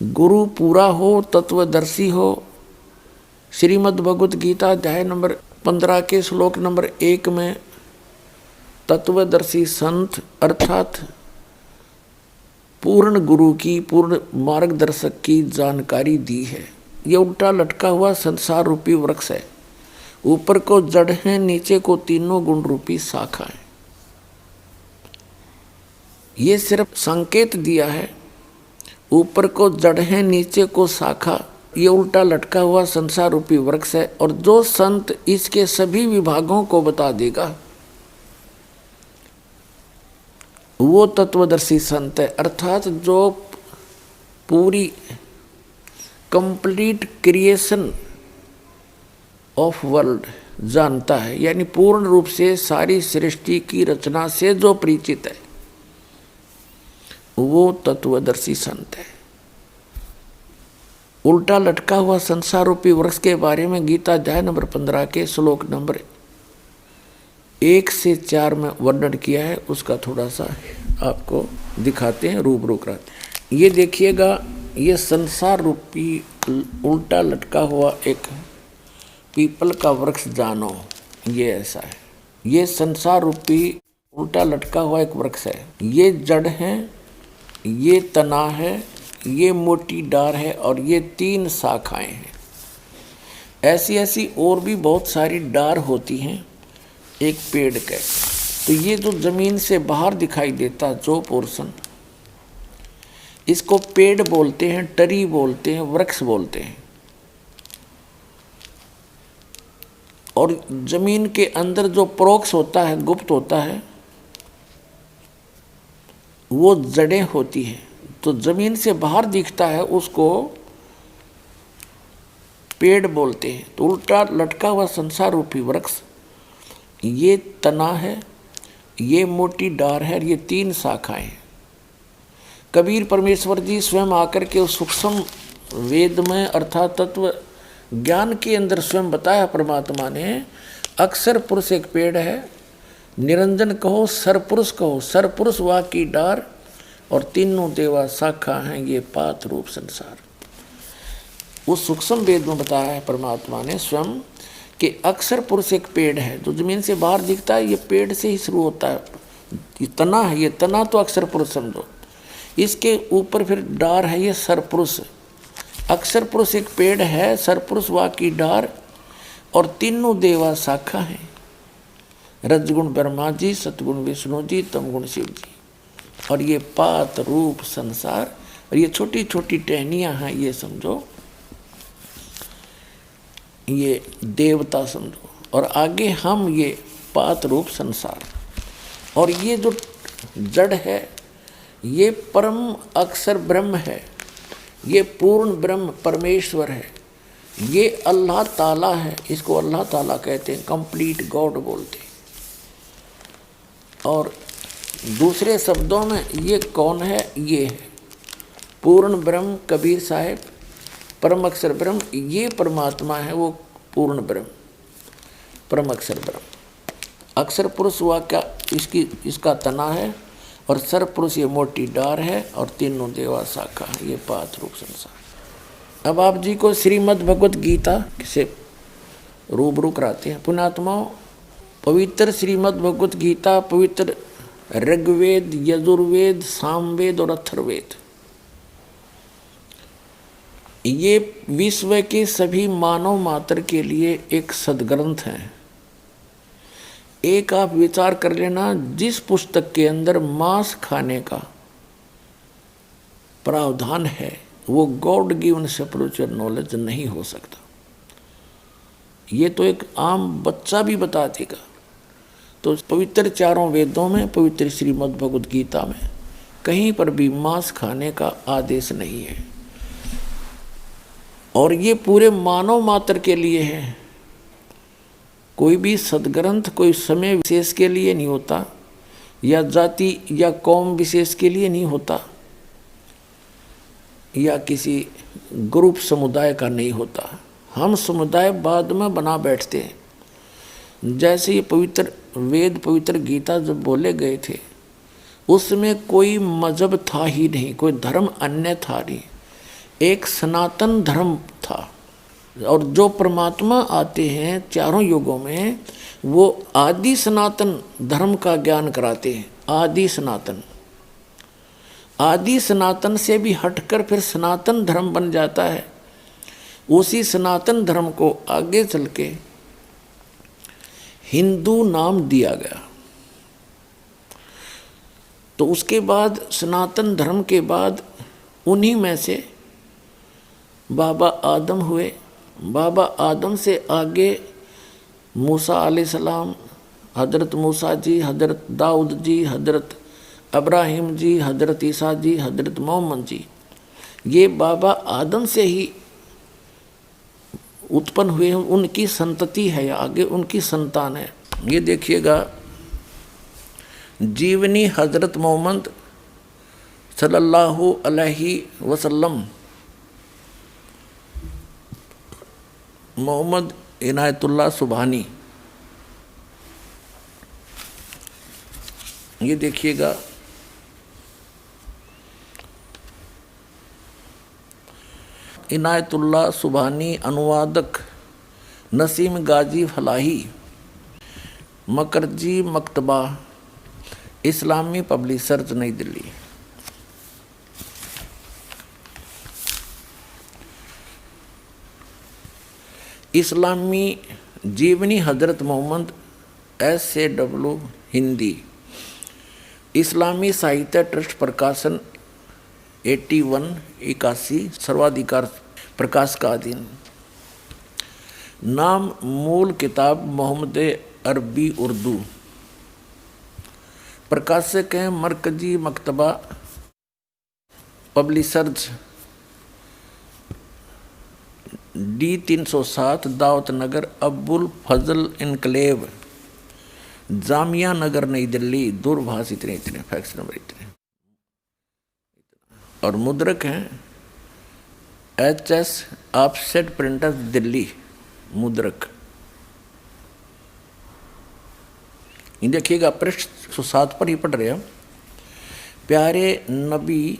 गुरु पूरा हो, तत्वदर्शी हो। श्रीमद् भगवत गीता अध्याय नंबर 15 के श्लोक नंबर 1 में तत्वदर्शी संत अर्थात पूर्ण गुरु की, पूर्ण मार्गदर्शक की जानकारी दी है। ये उल्टा लटका हुआ संसार रूपी वृक्ष है। ऊपर को जड़ है, नीचे को तीनों गुण रूपी शाखा है। ये सिर्फ संकेत दिया है, ऊपर को जड़ है, नीचे को शाखा। ये उल्टा लटका हुआ संसार रूपी वृक्ष है। और जो संत इसके सभी विभागों को बता देगा, वो तत्वदर्शी संत है। अर्थात जो पूरी कंप्लीट क्रिएशन ऑफ वर्ल्ड जानता है, यानी पूर्ण रूप से सारी सृष्टि की रचना से जो परिचित है, वो तत्वदर्शी संत है। उल्टा लटका हुआ संसार रूपी वृक्ष के बारे में गीता अध्याय नंबर 15 के श्लोक नंबर 1 से 4 में वर्णन किया है। उसका थोड़ा सा आपको दिखाते हैं, रूबरू कराते हैं। ये देखिएगा, ये संसार रूपी उल्टा लटका हुआ एक पीपल का वृक्ष जानो, ये ऐसा है। ये संसार रूपी उल्टा लटका हुआ एक वृक्ष है। ये जड़ है, ये तना है, ये मोटी डार है और ये 3 शाखाएं हैं। ऐसी ऐसी और भी बहुत सारी डार होती हैं एक पेड़ के। तो ये जो जमीन से बाहर दिखाई देता जो पोर्शन, इसको पेड़ बोलते हैं, टरी बोलते हैं, वृक्ष बोलते हैं। और जमीन के अंदर जो परोक्ष होता है, गुप्त होता है, वो जड़ें होती हैं। तो जमीन से बाहर दिखता है उसको पेड़ बोलते हैं। तो उल्टा लटका हुआ संसार रूपी वृक्ष, ये तना है, ये मोटी डार है, ये 3 शाखाएं हैं। कबीर परमेश्वर जी स्वयं आकर के उस सूक्ष्म वेद में अर्थात तत्व ज्ञान के अंदर स्वयं बताया परमात्मा ने। अक्षर पुरुष एक पेड़ है, निरंजन कहो, सरपुरुष कहो, सरपुरुष वा की डार और 3 देवा शाखा हैं, ये पात रूप संसार। उस सूक्ष्म वेद में बताया है परमात्मा ने स्वयं कि अक्षर पुरुष एक पेड़ है जो जमीन से बाहर दिखता है। ये पेड़ से ही शुरू होता है, ये तना है, ये तना तो अक्षर पुरुष समझो। इसके ऊपर फिर डार है, ये सरपुरुष। अक्षर पुरुष एक पेड़ है, सरपुरुष वा की डार और 3 देवा शाखा हैं, रजगुण ब्रह्मा जी, सतगुण विष्णु जी, तमगुण शिव जी। और ये पात रूप संसार, और ये छोटी छोटी टहनियाँ हैं, ये समझो ये देवता समझो, और आगे हम ये पात रूप संसार। और ये जो जड़ है ये परम अक्षर ब्रह्म है, ये पूर्ण ब्रह्म परमेश्वर है, ये अल्लाह ताला है। इसको अल्लाह ताला कहते हैं, कंप्लीट गॉड बोलते हैं। और दूसरे शब्दों में ये कौन है? ये है पूर्ण ब्रह्म। कबीर साहब परम अक्षर ब्रह्म, ये परमात्मा है, वो पूर्ण ब्रह्म, परम अक्षर ब्रह्म। अक्षर पुरुष हुआ क्या, इसका तना है, और सर पुरुष ये मोटी डार है, और 3 देवा शाखा है, ये पात रूप संसार। अब आप जी को श्रीमद् भगवत गीता से रूबरू कराते हैं। पुण्यात्माओं, पवित्र श्रीमद् भगवत गीता पवित्र ऋग्वेद, यजुर्वेद, सामवेद और अथर्ववेद, ये विश्व के सभी मानव मात्र के लिए एक सदग्रंथ है। एक आप विचार कर लेना, जिस पुस्तक के अंदर मांस खाने का प्रावधान है वो गॉड गिवन स्पिरिचुअल नॉलेज नहीं हो सकता। ये तो एक आम बच्चा भी बता देगा। तो पवित्र 4 वेदों में, पवित्र श्रीमद् भगवद गीता में कहीं पर भी मांस खाने का आदेश नहीं है। और ये पूरे मानव मात्र के लिए है। कोई भी सदग्रंथ कोई समय विशेष के लिए नहीं होता, या जाति या कौम विशेष के लिए नहीं होता, या किसी ग्रुप समुदाय का नहीं होता। हम समुदाय बाद में बना बैठते हैं। जैसे ये पवित्र वेद, पवित्र गीता जब बोले गए थे, उसमें कोई मजहब था ही नहीं, कोई धर्म अन्य था नहीं, एक सनातन धर्म था। और जो परमात्मा आते हैं 4 युगों में, वो आदि सनातन धर्म का ज्ञान कराते हैं। आदि सनातन, आदि सनातन से भी हटकर फिर सनातन धर्म बन जाता है। उसी सनातन धर्म को आगे चल के हिंदू नाम दिया गया। तो उसके बाद सनातन धर्म के बाद उन्हीं में से बाबा आदम हुए। बाबा आदम से आगे मूसा अलैहिस्सलाम, हजरत मूसा जी, हजरत दाऊद जी, हजरत अब्राहिम जी, हजरत ईसा जी, हजरत मोहम्मद जी, ये बाबा आदम से ही उत्पन्न हुए हैं। उनकी संतति है, आगे उनकी संतान है। ये देखिएगा, जीवनी हजरत मोहम्मद सल्लल्लाहु अलैहि वसल्लम मोहम्मद इनायतुल्लाह सुबहानी। ये देखिएगा, इनायतुल्लाह सुबहानी, अनुवादक नसीम गाजी फलाही, मकरजी मकतबा, इस्लामी पब्लिशर्स, नई दिल्ली। इस्लामी जीवनी हजरत मोहम्मद, SAW, हिंदी। इस्लामी साहित्य ट्रस्ट प्रकाशन 81 सर्वाधिकार प्रकाश का अधीन। नाम मूल किताब मोहम्मद अरबी उर्दू। प्रकाशक हैं मरकजी मकतबा पब्लिशर्स, D307, दावत नगर, अब्बुल फजल इनकलेव, जामिया नगर, नई दिल्ली। दूरभाष इतने फैक्स नंबर इतने। और मुद्रक हैं HS ऑफसेट प्रिंटर्स, दिल्ली, मुद्रक। ये देखिएगा, पृष्ठ 107 पर ही पढ़ रहे हैं। प्यारे नबी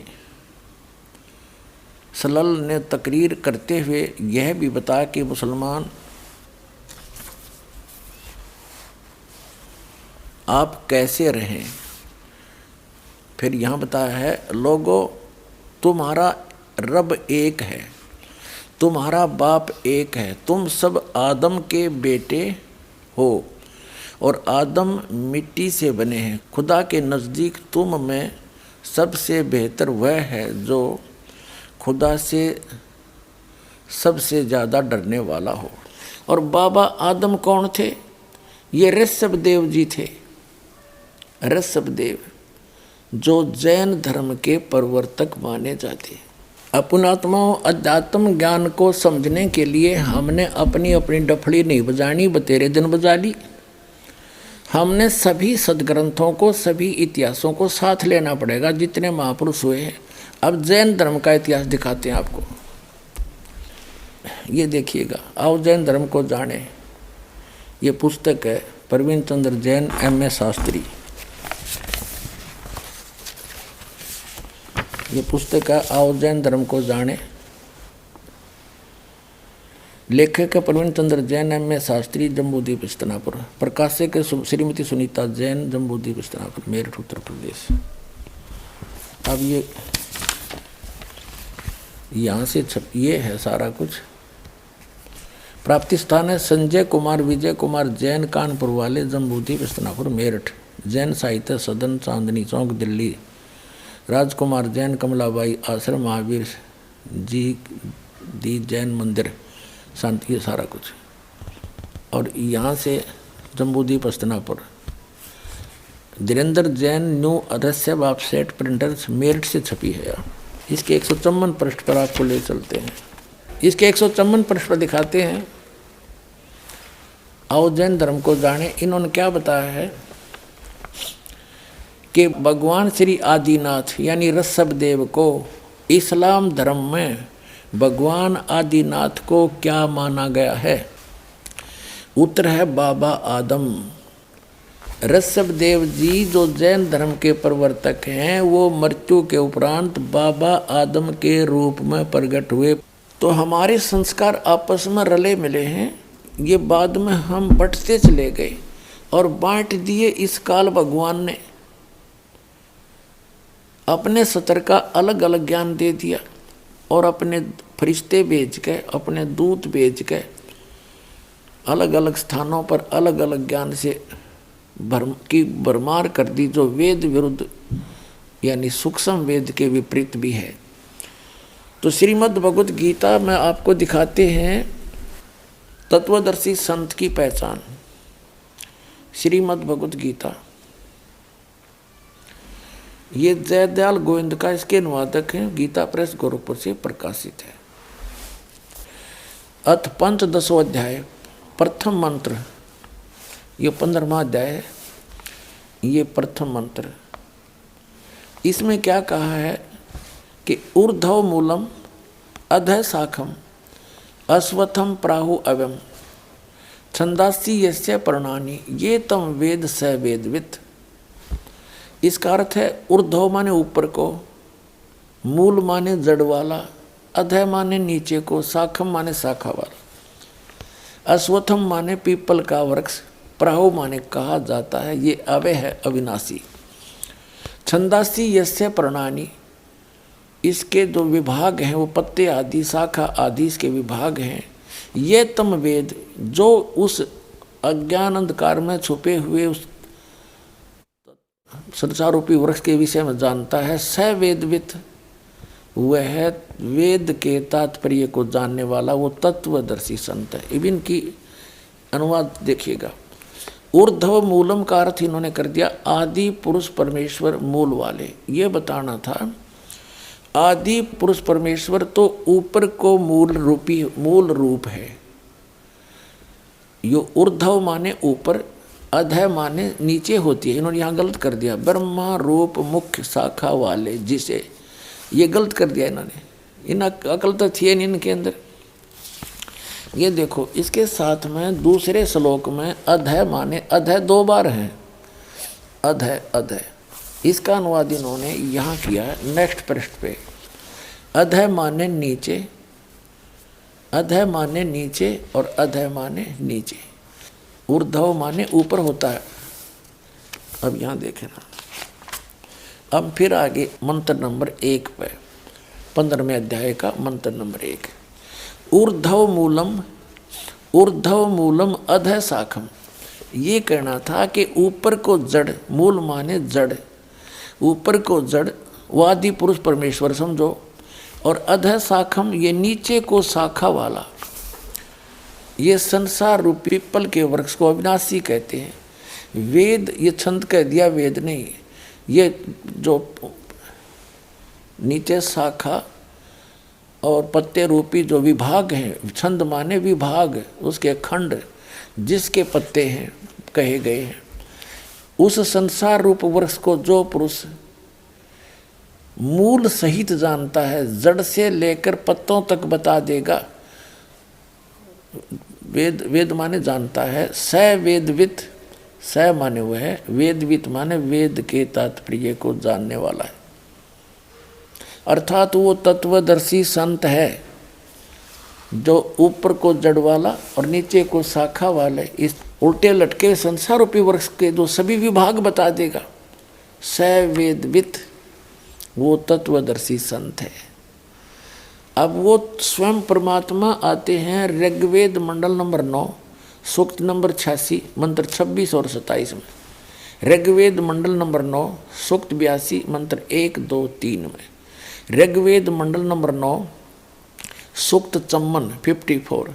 सल्लल्लाहु ने तकरीर करते हुए यह भी बताया कि मुसलमान आप कैसे रहें। फिर यहाँ बताया है, लोगों तुम्हारा रब एक है, तुम्हारा बाप एक है, तुम सब आदम के बेटे हो और आदम मिट्टी से बने हैं। खुदा के नज़दीक तुम में सबसे बेहतर वह है जो खुदा से सबसे ज़्यादा डरने वाला हो। और बाबा आदम कौन थे? ये ऋषभदेव जी थे। ऋषभदेव जो जैन धर्म के प्रवर्तक माने जाते हैं। अपनात्माओं, अध्यात्म ज्ञान को समझने के लिए हमने अपनी अपनी डफड़ी नहीं बजानी, बतेरे दिन बजा ली। हमने सभी सदग्रंथों को, सभी इतिहासों को साथ लेना पड़ेगा, जितने महापुरुष हुए हैं। अब जैन धर्म का इतिहास दिखाते हैं आपको। ये देखिएगा, आओ जैन धर्म को जाने। ये पुस्तक है प्रवीण चंद्र जैन, MA शास्त्री। ये पुस्तक है आओ जैन धर्म को जाने। लेखक है प्रवीण चंद्र जैन, MA शास्त्री, जम्बूद्वीप इस्तनापुर। प्रकाशक है श्रीमती सुनीता जैन, जम्बूद्वीप इस्तनापुर, मेरठ, उत्तर प्रदेश। अब ये यहाँ से ये है सारा कुछ। प्राप्ति स्थान है संजय कुमार, विजय कुमार जैन, कानपुर वाले, जम्बूद्वीप इस्तनापुर, मेरठ। जैन साहित्य सदन, चांदनी चौक, दिल्ली। राजकुमार जैन, कमलाबाई आश्रम, महावीर जी दी जैन मंदिर, शांति, ये सारा कुछ। और यहाँ से Jambudweep Hastinapur. Dhirendra Jain, new Adasya offset printers, Meerut से छपी है। इसके 154 पृष्ठ पर आपको ले चलते हैं। इसके 154 पृष्ठ पर दिखाते हैं, आओ जैन धर्म को जाने। इन्होंने क्या बताया है कि भगवान श्री आदिनाथ यानी ऋषभदेव को इस्लाम धर्म में भगवान आदिनाथ को क्या माना गया है? उत्तर है बाबा आदम। ऋषभदेव जी जो जैन धर्म के प्रवर्तक हैं, वो मृत्यु के उपरांत बाबा आदम के रूप में प्रकट हुए। तो हमारे संस्कार आपस में रले मिले हैं। ये बाद में हम बंटते चले गए और बांट दिए। इस काल भगवान ने अपने सतर का अलग अलग ज्ञान दे दिया और अपने फरिश्ते भेज के, अपने दूत भेज के अलग अलग स्थानों पर अलग अलग ज्ञान से भरमार कर दी, जो वेद विरुद्ध यानी सूक्ष्म वेद के विपरीत भी है। तो श्रीमद् भगवत गीता में आपको दिखाते हैं तत्वदर्शी संत की पहचान। श्रीमद् भगवत गीता ये जयदयाल गोविंद का इसके अनुवादक हैं। गीता प्रेस गोरखपुर से प्रकाशित है। अथ पंचदशो अध्याय, प्रथम मंत्र। ये 15वां अध्याय है। ये प्रथम मंत्र। इसमें क्या कहा है कि ऊर्ध्व मूलम अधः शाखम अश्वत्थम प्राहु अव्यम छंदासी यस्य पर्णानि ये तम वेद स वेदवित। इसका अर्थ है ऊर्ध्व माने ऊपर को, मूल माने जड़ वाला, अधः माने नीचे को, शाखम माने शाखा वाला, अश्वत्थम माने पीपल का वृक्ष, प्राहु माने कहा जाता है ये अव्यय है, अविनाशी। छंदासी यस्य पर्णानि, इसके जो विभाग हैं वो पत्ते आदि, शाखा आदि इसके विभाग हैं। ये तम वेद, जो उस अज्ञान अंधकार में छुपे हुए उस संसार रूपी वृक्ष के विषय में जानता है, स वेदवित, वह है वेद के तात्पर्य को जानने वाला, वो तत्वदर्शी संत है। इबिन की अनुवाद देखिएगा। ऊर्ध्व मूलम का अर्थ इन्होंने कर दिया आदि पुरुष परमेश्वर मूल वाले। ये बताना था आदि पुरुष परमेश्वर तो ऊपर को मूल रूप है। यो ऊर्ध्व माने ऊपर, अधः माने नीचे होती है। इन्होंने यहाँ गलत कर दिया, ब्रह्मा रूप मुख्य शाखा वाले, जिसे ये गलत कर दिया इन्होंने। इन अकल तो थी नहीं इनके अंदर। ये देखो इसके साथ में दूसरे श्लोक में अधः माने, अधः 2 बार है, अधः अधः। इसका अनुवाद इन्होंने यहाँ किया है नेक्स्ट पृष्ठ पे। अधः माने नीचे, अधः माने नीचे और अधः माने नीचे। ऊर्ध्व माने ऊपर होता है। अब यहाँ देखें ना, अब फिर आगे मंत्र नंबर 1 पे 15वें अध्याय का मंत्र नंबर 1। ऊर्ध्व मूलम अधः शाखम। ये कहना था कि ऊपर को जड़, मूल माने जड़, ऊपर को जड़ वादि पुरुष परमेश्वर समझो, और अधः शाखम ये नीचे को शाखा वाला। ये संसार रूपी पीपल के वृक्ष को अविनाशी कहते हैं। वेद ये छंद कह दिया, वेद नहीं, ये जो नीचे शाखा और पत्ते रूपी जो विभाग हैं, छंद माने विभाग, उसके खंड जिसके पत्ते हैं कहे गए हैं, उस संसार रूप वृक्ष को जो पुरुष मूल सहित जानता है, जड़ से लेकर पत्तों तक बता देगा। वेद माने जानता है, स वेदवित, स माने वह है, वेदवित माने वेद के तात्पर्य को जानने वाला है। अर्थात वो तत्वदर्शी संत है जो ऊपर को जड़ वाला और नीचे को शाखा वाले, इस उल्टे लटके संसार रूपी वृक्ष के जो सभी विभाग बता देगा। स वेदवित, वो तत्वदर्शी संत है। अब वो स्वयं परमात्मा आते हैं ऋग्वेद मंडल नंबर 9 सूक्त नंबर 86 मंत्र 26 और 27 में। ऋग्वेद मंडल नंबर 9 सूक्त 82 मंत्र 1, 2, 3 में। ऋग्वेद मंडल नंबर 9 सूक्त 54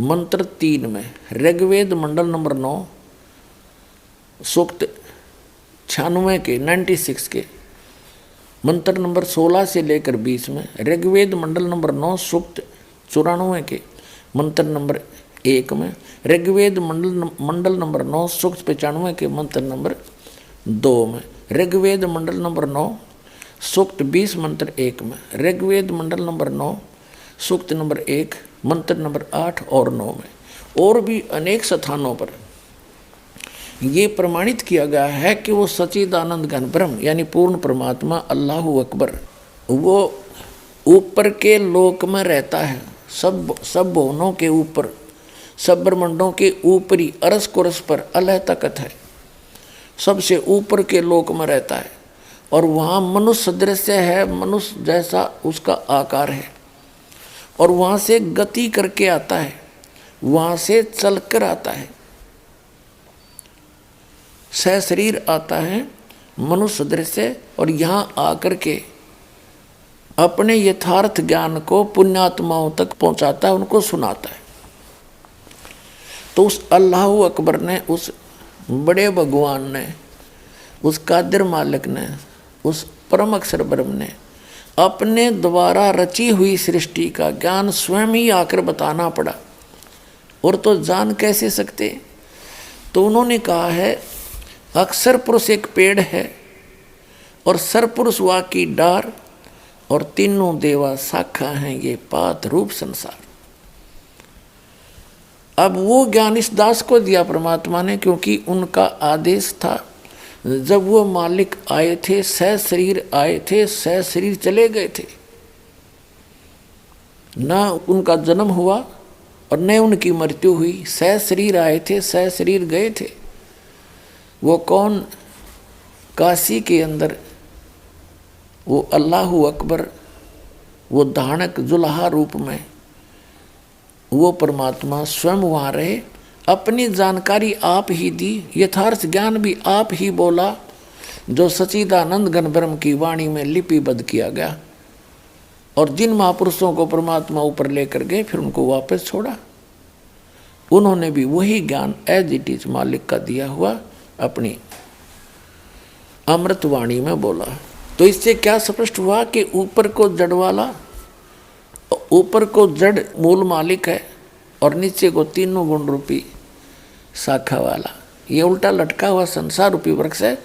मंत्र 3 में। ऋग्वेद मंडल नंबर 9 सूक्त 96 के मंत्र नंबर 16 से लेकर 20 में। ऋग्वेद मंडल नंबर 9 सूक्त 94 के मंत्र नंबर 1 में। ऋग्वेद मंडल नंबर 9 सूक्त 95 के मंत्र नंबर 2 में। ऋग्वेद मंडल नंबर 9 सूक्त 20 मंत्र 1 में। ऋग्वेद मंडल नंबर 9 सूक्त नंबर 1 मंत्र नंबर 8 और 9 में। और भी अनेक स्थानों पर ये प्रमाणित किया गया है कि वो सच्चिदानंद घन ब्रह्म यानी पूर्ण परमात्मा अल्लाहु अकबर, वो ऊपर के लोक में रहता है, सब भुवनों के ऊपर, सब ब्रह्मांडों के ऊपरी अरस कुरस पर अलह तकत है, सबसे ऊपर के लोक में रहता है। और वहाँ मनुष्य दृश्य है, मनुष्य जैसा उसका आकार है, और वहाँ से गति करके आता है, वहाँ से चल कर आता है, सशरीर आता है मनुष्य दृश्य, और यहाँ आकर के अपने यथार्थ ज्ञान को पुण्यात्माओं तक पहुँचाता है, उनको सुनाता है। तो उस अल्लाहु अकबर ने, उस बड़े भगवान ने, उस कादिर मालिक ने, उस परम अक्षर ब्रह्म ने अपने द्वारा रची हुई सृष्टि का ज्ञान स्वयं ही आकर बताना पड़ा। और तो जान कैसे सकते? तो उन्होंने कहा है अक्षर पुरुष एक पेड़ है और सरपुरुष वा की डार, और तीनों देवा शाखा हैं ये पात रूप संसार। अब वो ज्ञान इस दास को दिया परमात्मा ने, क्योंकि उनका आदेश था। जब वो मालिक आए थे, सह शरीर आए थे, सह शरीर चले गए थे, ना उनका जन्म हुआ और न उनकी मृत्यु हुई। सह शरीर आए थे, सह शरीर गए थे। वो कौन? काशी के अंदर वो अल्लाहु अकबर, वो धानक जुल्हा रूप में वो परमात्मा स्वयं वहाँ रहे, अपनी जानकारी आप ही दी, यथार्थ ज्ञान भी आप ही बोला, जो सच्चिदानंद घन ब्रह्म की वाणी में लिपिबद्ध किया गया। और जिन महापुरुषों को परमात्मा ऊपर लेकर गए, फिर उनको वापस छोड़ा। उन्होंने भी वही ज्ञान एज इट इज मालिक का दिया हुआ अपनी अमृत वाणी में बोला। तो इससे क्या स्पष्ट हुआ कि ऊपर को जड़ वाला, ऊपर को जड़ मूल मालिक है और नीचे को तीनों गुण रूपी शाखा वाला, ये उल्टा लटका हुआ संसार रूपी वृक्ष है।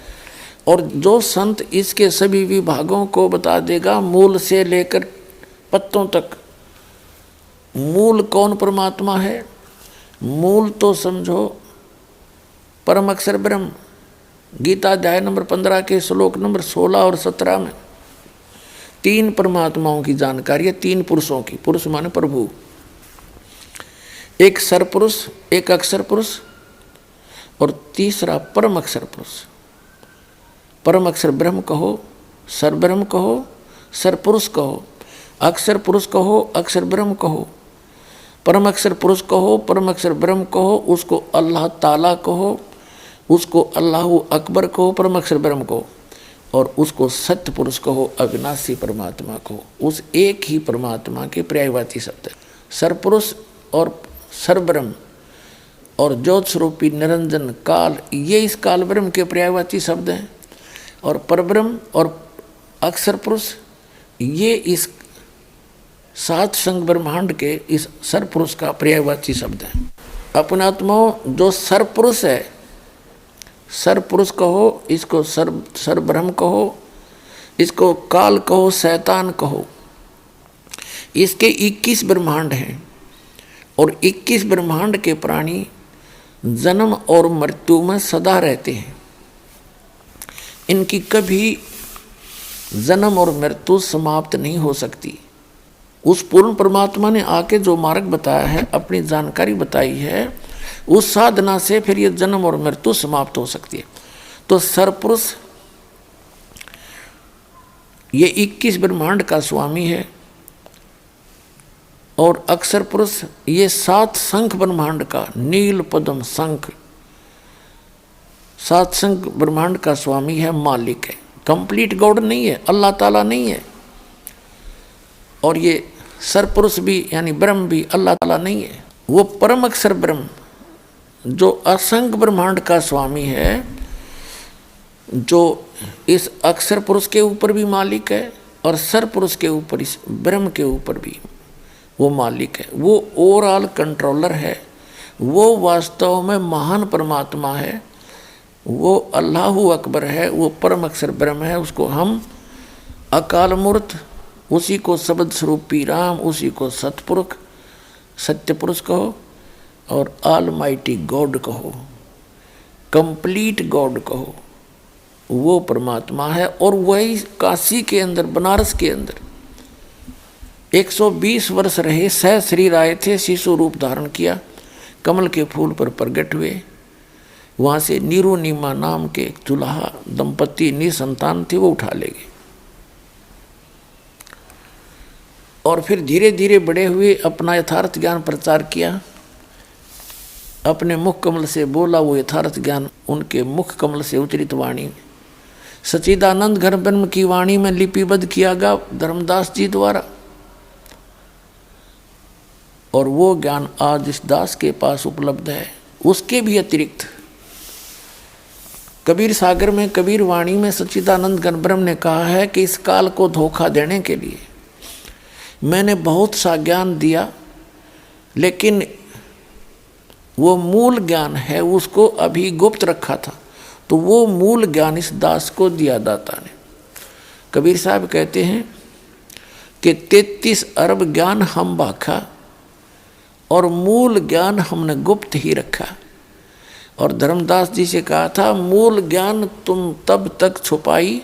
और जो संत इसके सभी विभागों को बता देगा, मूल से लेकर पत्तों तक। मूल कौन? परमात्मा है। मूल तो समझो परम अक्षर ब्रह्म। गीता अध्याय नंबर 15 के श्लोक नंबर 16 और 17 में 3 परमात्माओं की जानकारी है, 3 पुरुषों की। पुरुष माने प्रभु, एक सरपुरुष, एक अक्षर पुरुष और तीसरा परम अक्षर पुरुष। परम अक्षर ब्रह्म कहो, सर ब्रह्म कहो, सर पुरुष कहो, अक्षर पुरुष कहो, अक्षर ब्रह्म कहो, परम अक्षर पुरुष कहो, परम अक्षर ब्रह्म कहो, उसको अल्लाह ताला कहो, उसको अल्लाहु अकबर कहो, परम अक्षर ब्रह्म कहो, और उसको सत्य पुरुष कहो, अविनाशी परमात्मा कहो। उस एक ही परमात्मा के पर्यायवाची शब्द है सरपुरुष और सरब्रह्म और ज्योत स्वरूपी निरंजन काल, ये इस काल ब्रह्म के पर्यायवाची शब्द हैं। और परब्रह्म और अक्षर पुरुष ये इस 7 संग ब्रह्मांड के इस सरपुरुष का पर्यायवाची शब्द है। अपने आत्माओं, जो सरपुरुष है, सरपुरुष कहो, इसको सरब्रह्म कहो, इसको काल कहो, शैतान कहो। इसके 21 ब्रह्मांड हैं और 21 ब्रह्मांड के प्राणी जन्म और मृत्यु में सदा रहते हैं। इनकी कभी जन्म और मृत्यु समाप्त नहीं हो सकती। उस पूर्ण परमात्मा ने आके जो मार्ग बताया है, अपनी जानकारी बताई है, उस साधना से फिर ये जन्म और मृत्यु समाप्त हो सकती है। तो सरपुरुष ये 21 ब्रह्मांड का स्वामी है और अक्षर पुरुष ये 7 शंख ब्रह्मांड का, नील पद्म शंख, 7 शंख ब्रह्मांड का स्वामी है, मालिक है। कंप्लीट गॉड नहीं है, अल्लाह ताला नहीं है। और ये सरपुरुष भी यानी ब्रह्म भी अल्लाह ताला नहीं है। वो परम अक्षर ब्रह्म जो असंख्य ब्रह्मांड का स्वामी है, जो इस अक्षर पुरुष के ऊपर भी मालिक है और सर पुरुष के ऊपर, इस ब्रह्म के ऊपर भी वो मालिक है। वो ओवरऑल कंट्रोलर है। वो वास्तव में महान परमात्मा है। वो अल्लाहु अकबर है। वो परम अक्षर ब्रह्म है। उसको हम अकाल मूर्त, उसी को शब्द स्वरूपी राम, उसी को सतपुरुष, सत्य पुरुष कहो और ऑलमाइटी गॉड कहो, कंप्लीट गॉड कहो। वो परमात्मा है। और वही काशी के अंदर, बनारस के अंदर 120 वर्ष रहे, सह शरीर आए थे, शिशु रूप धारण किया, कमल के फूल पर प्रकट हुए। वहाँ से नीरू नीमा नाम के दुल्हा दंपति निसंतान थे, वो उठा ले गए। और फिर धीरे धीरे बड़े हुए, अपना यथार्थ ज्ञान प्रचार किया, अपने मुख कमल से बोला वो यथार्थ ज्ञान, उनके मुख कमल से उच्चरित वाणी सच्चिदानंद घन ब्रह्म की वाणी में लिपिबद्ध किया गया धर्मदास जी द्वारा। और वो ज्ञान आज इस दास के पास उपलब्ध है। उसके भी अतिरिक्त कबीर सागर में, कबीर वाणी में सच्चिदानंद घन ब्रह्म ने कहा है कि इस काल को धोखा देने के लिए मैंने बहुत सा ज्ञान दिया, लेकिन वो मूल ज्ञान है उसको अभी गुप्त रखा था। तो वो मूल ज्ञान इस दास को दिया दाता ने। कबीर साहब कहते हैं कि 33 अरब ज्ञान हम बाखा, और मूल ज्ञान हमने गुप्त ही रखा। और धर्मदास जी से कहा था, मूल ज्ञान तुम तब तक छुपाई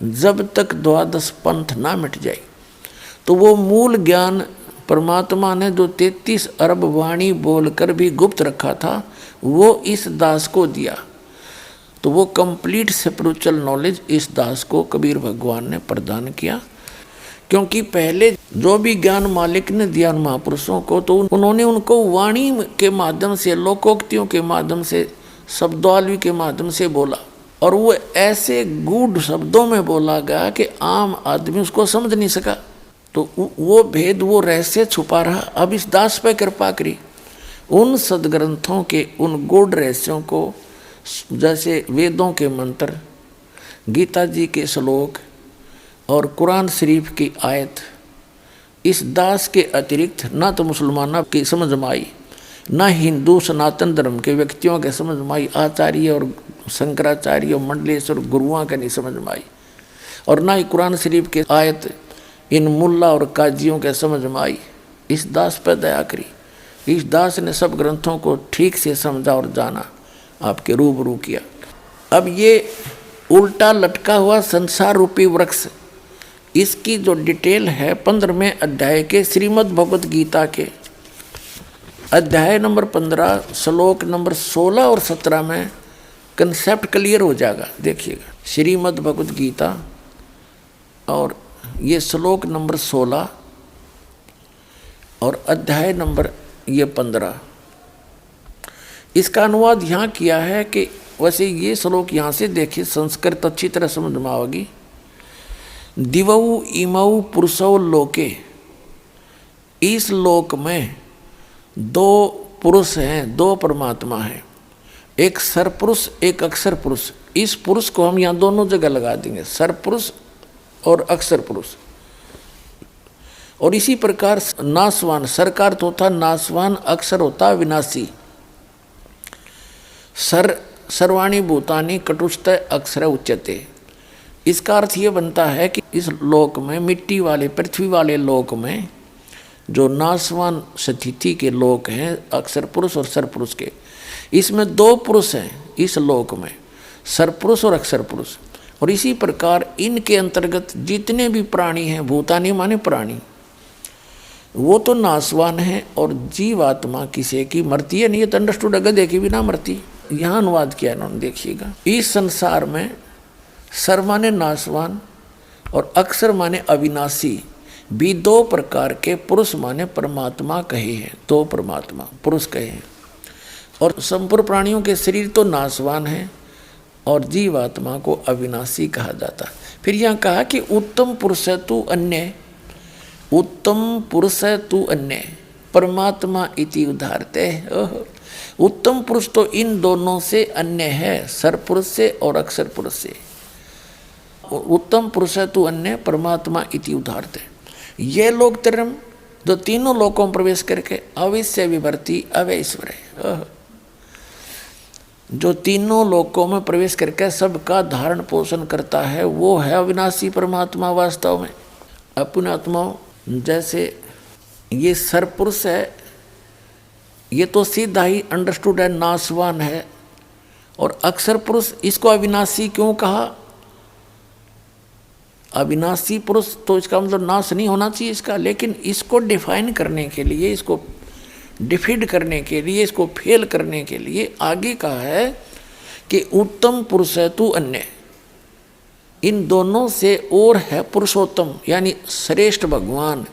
जब तक द्वादश पंथ ना मिट जाए। तो वो मूल ज्ञान परमात्मा ने जो 33 अरब वाणी बोलकर भी गुप्त रखा था, वो इस दास को दिया। तो वो कंप्लीट स्पिरिचुअल नॉलेज इस दास को कबीर भगवान ने प्रदान किया। क्योंकि पहले जो भी ज्ञान मालिक ने दिया महापुरुषों को, तो उन्होंने उनको वाणी के माध्यम से, लोकोक्तियों के माध्यम से, शब्दावली के माध्यम से बोला। और वो ऐसे गूढ़ शब्दों में बोला गया कि आम आदमी उसको समझ नहीं सका। तो वो भेद, वो रहस्य छुपा रहा। अब इस दास पे कृपा करी, उन सदग्रंथों के उन गूढ़ रहस्यों को, जैसे वेदों के मंत्र, गीता जी के श्लोक और कुरान शरीफ की आयत, इस दास के अतिरिक्त ना तो मुसलमानों की समझ में आई, ना हिंदू सनातन धर्म के व्यक्तियों के समझ में आई, आचार्य और शंकराचार्य और मंडलेश्वर गुरुओं के नहीं समझ में आई, और ना ही कुरान शरीफ के आयत इन मुल्ला और काजियों के समझ में आई। इस दास पर दया करी। इस दास ने सब ग्रंथों को ठीक से समझा और जाना, आपके रूबरू किया। अब ये उल्टा लटका हुआ संसार रूपी वृक्ष, इसकी जो डिटेल है 15वें अध्याय के श्रीमद् भगवद गीता के अध्याय नंबर 15 श्लोक नंबर 16 और 17 में कंसेप्ट क्लियर हो जाएगा। देखिएगा, श्रीमद् भगवद गीता और ये श्लोक नंबर 16 और अध्याय नंबर ये 15। इसका अनुवाद यहाँ किया है कि वैसे ये श्लोक यहाँ से देखिए, संस्कृत अच्छी तरह समझ में आएगी। दिवौ इमौ पुरुषौ लोके, इस लोक में दो पुरुष हैं, दो परमात्मा हैं, एक सरपुरुष एक अक्षर पुरुष। इस पुरुष को हम यहाँ दोनों जगह लगा देंगे, सरपुरुष और अक्षर पुरुष। और इसी प्रकार नासवान, सरकार तो होता नासवान, अक्षर होता विनाशी। सर्वाणी भूतानि कटुष्ट अक्षर उच्यते। इसका अर्थ ये बनता है कि इस लोक में, मिट्टी वाले पृथ्वी वाले लोक में, जो नासवान स्थिति के लोक हैं अक्षर पुरुष और सरपुरुष के, इसमें दो पुरुष हैं इस लोक में, सरपुरुष और अक्षर पुरुष। और इसी प्रकार इनके अंतर्गत जितने भी प्राणी हैं, भूतानी माने प्राणी, वो तो नासवान है। और जीवात्मा किसी की मरती है नहीं, ये तो अंडरस्टूड, गधे की भी ना मरती। यहाँ अनुवाद किया इन्होंने, देखिएगा। इस संसार में सर माने नासवान और अक्षर माने अविनाशी भी दो प्रकार के पुरुष माने परमात्मा कहे हैं, दो परमात्मा पुरुष कहे हैं। और संपूर्ण प्राणियों के शरीर तो नासवान है और जीवात्मा को अविनाशी कहा जाता। फिर यहाँ कहा कि उत्तम पुरुष है तू अन्य, उत्तम पुरुष है तू अन्य परमात्मा इति उदाहरते। उत्तम पुरुष तो इन दोनों से अन्य है, सरपुरुष से और अक्षर पुरुष से। उत्तम पुरुष है तू अन्य परमात्मा इति उदाहरते। ये लोग तरम जो तीनों लोकों में प्रवेश करके अविश्य विभर्ति अवैश्वर है, जो तीनों लोकों में प्रवेश करके सबका धारण पोषण करता है, वो है अविनाशी परमात्मा। वास्तव में अपने आत्माओं, जैसे ये सरपुरुष है, ये तो सीधा ही अंडरस्टूड है, नासवान है। और अक्षर पुरुष, इसको अविनाशी क्यों कहा? अविनाशी पुरुष तो इसका मतलब नाश नहीं होना चाहिए इसका, लेकिन इसको डिफाइन करने के लिए, इसको डिफीड करने के लिए, इसको फेल करने के लिए आगे कहा है कि उत्तम पुरुष है तू अन्य। इन दोनों से और है पुरुषोत्तम यानी श्रेष्ठ भगवान,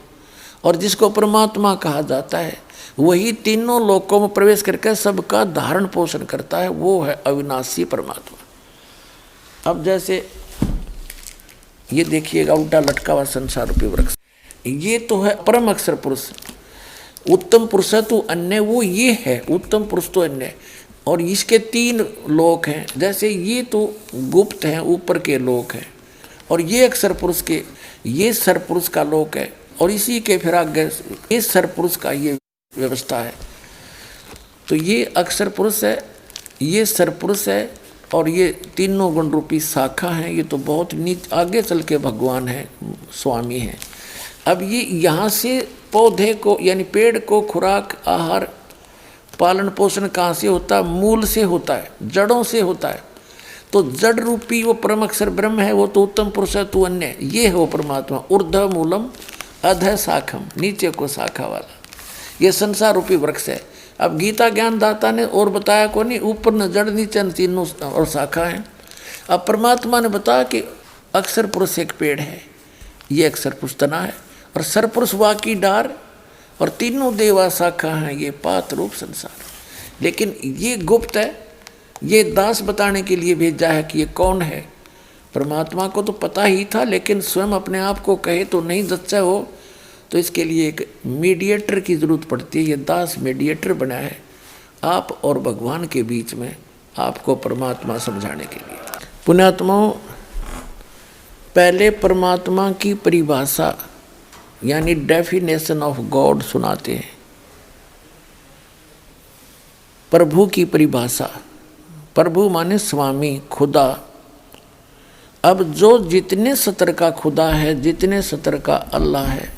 और जिसको परमात्मा कहा जाता है, वही तीनों लोकों में प्रवेश करके सबका धारण पोषण करता है, वो है अविनाशी परमात्मा। अब जैसे ये देखिएगा, उल्टा लटका हुआ संसार रूपी वृक्ष, ये तो है परम अक्षर पुरुष। उत्तम पुरुष है तो अन्य, वो ये है उत्तम पुरुष तो अन्य। और इसके तीन लोक हैं, जैसे ये तो गुप्त हैं, ऊपर के लोक हैं, और ये अक्षर पुरुष के, ये सरपुरुष का लोक है, और इसी के फिर आगे इस सरपुरुष का ये व्यवस्था है। तो ये अक्षर पुरुष है, ये सरपुरुष है, और ये तीनों गुण रूपी शाखा हैं। ये तो बहुत नीच आगे चल के भगवान हैं, स्वामी हैं। अब ये यहाँ से पौधे को यानी पेड़ को खुराक आहार पालन पोषण कहाँ से होता है? मूल से होता है, जड़ों से होता है। तो जड़ रूपी वो परम अक्षर ब्रह्म है, वो तो उत्तम पुरुष है, तू अन्य, ये है वो परमात्मा। ऊर्ध्व मूलम अधः शाखम, नीचे को शाखा वाला, ये संसार रूपी वृक्ष है। अब गीता ज्ञान दाता ने और बताया को नहीं, ऊपर न जड़ नीचे न तीनों और शाखा है। अब परमात्मा ने बताया कि अक्षर पुरुष एक पेड़ है, ये अक्षर पुरुष तना है, और सरपुरुष वाकी डार, और तीनों देवा शाखा हैं, ये पात रूप संसार। लेकिन ये गुप्त है, ये दास बताने के लिए भेजा है कि ये कौन है। परमात्मा को तो पता ही था, लेकिन स्वयं अपने आप को कहे तो नहीं सच्चा हो, तो इसके लिए एक मीडिएटर की जरूरत पड़ती है। ये दास मीडिएटर बना है आप और भगवान के बीच में, आपको परमात्मा समझाने के लिए। पुण्यात्माओं, पहले परमात्मा की परिभाषा यानी डेफिनेशन ऑफ गॉड सुनाते हैं। प्रभु की परिभाषा, प्रभु माने स्वामी, खुदा। अब जो जितने सतर का खुदा है, जितने सतर का अल्लाह है,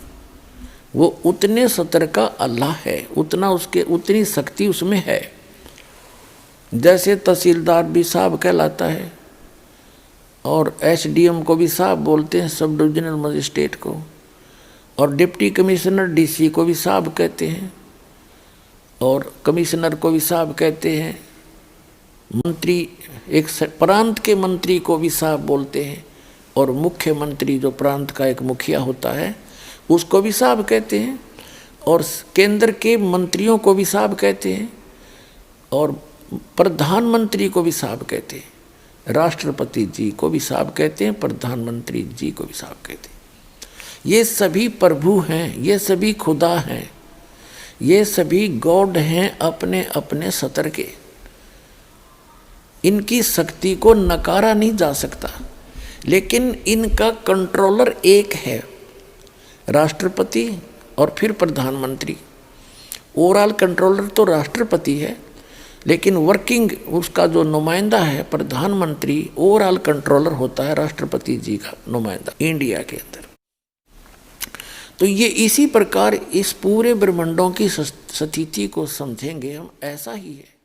वो उतने सतर का अल्लाह है, उतना उसके उतनी शक्ति उसमें है। जैसे तहसीलदार भी साहब कहलाता है, और एसडीएम को भी साहब बोलते हैं, सब डिविजनल मजिस्ट्रेट को, और डिप्टी कमिश्नर डीसी को भी साहब कहते हैं, और कमिश्नर को भी साहब कहते हैं, मंत्री एक प्रांत के मंत्री को भी साहब बोलते हैं, और मुख्यमंत्री जो प्रांत का एक मुखिया होता है उसको भी साहब कहते हैं, और केंद्र के मंत्रियों को भी साहब कहते हैं, और प्रधानमंत्री को भी साहब कहते हैं, राष्ट्रपति जी को भी साहब कहते हैं, प्रधानमंत्री जी को भी साहब कहते हैं। ये सभी प्रभु हैं, ये सभी खुदा हैं, ये सभी गॉड हैं अपने अपने सतर के। इनकी शक्ति को नकारा नहीं जा सकता, लेकिन इनका कंट्रोलर एक है, राष्ट्रपति और फिर प्रधानमंत्री। ओवरऑल कंट्रोलर तो राष्ट्रपति है, लेकिन वर्किंग उसका जो नुमाइंदा है प्रधानमंत्री, ओवरऑल कंट्रोलर होता है राष्ट्रपति जी का नुमाइंदा इंडिया के अंदर। तो ये इसी प्रकार इस पूरे ब्रह्मांडों की स्थिति को समझेंगे हम, ऐसा ही है।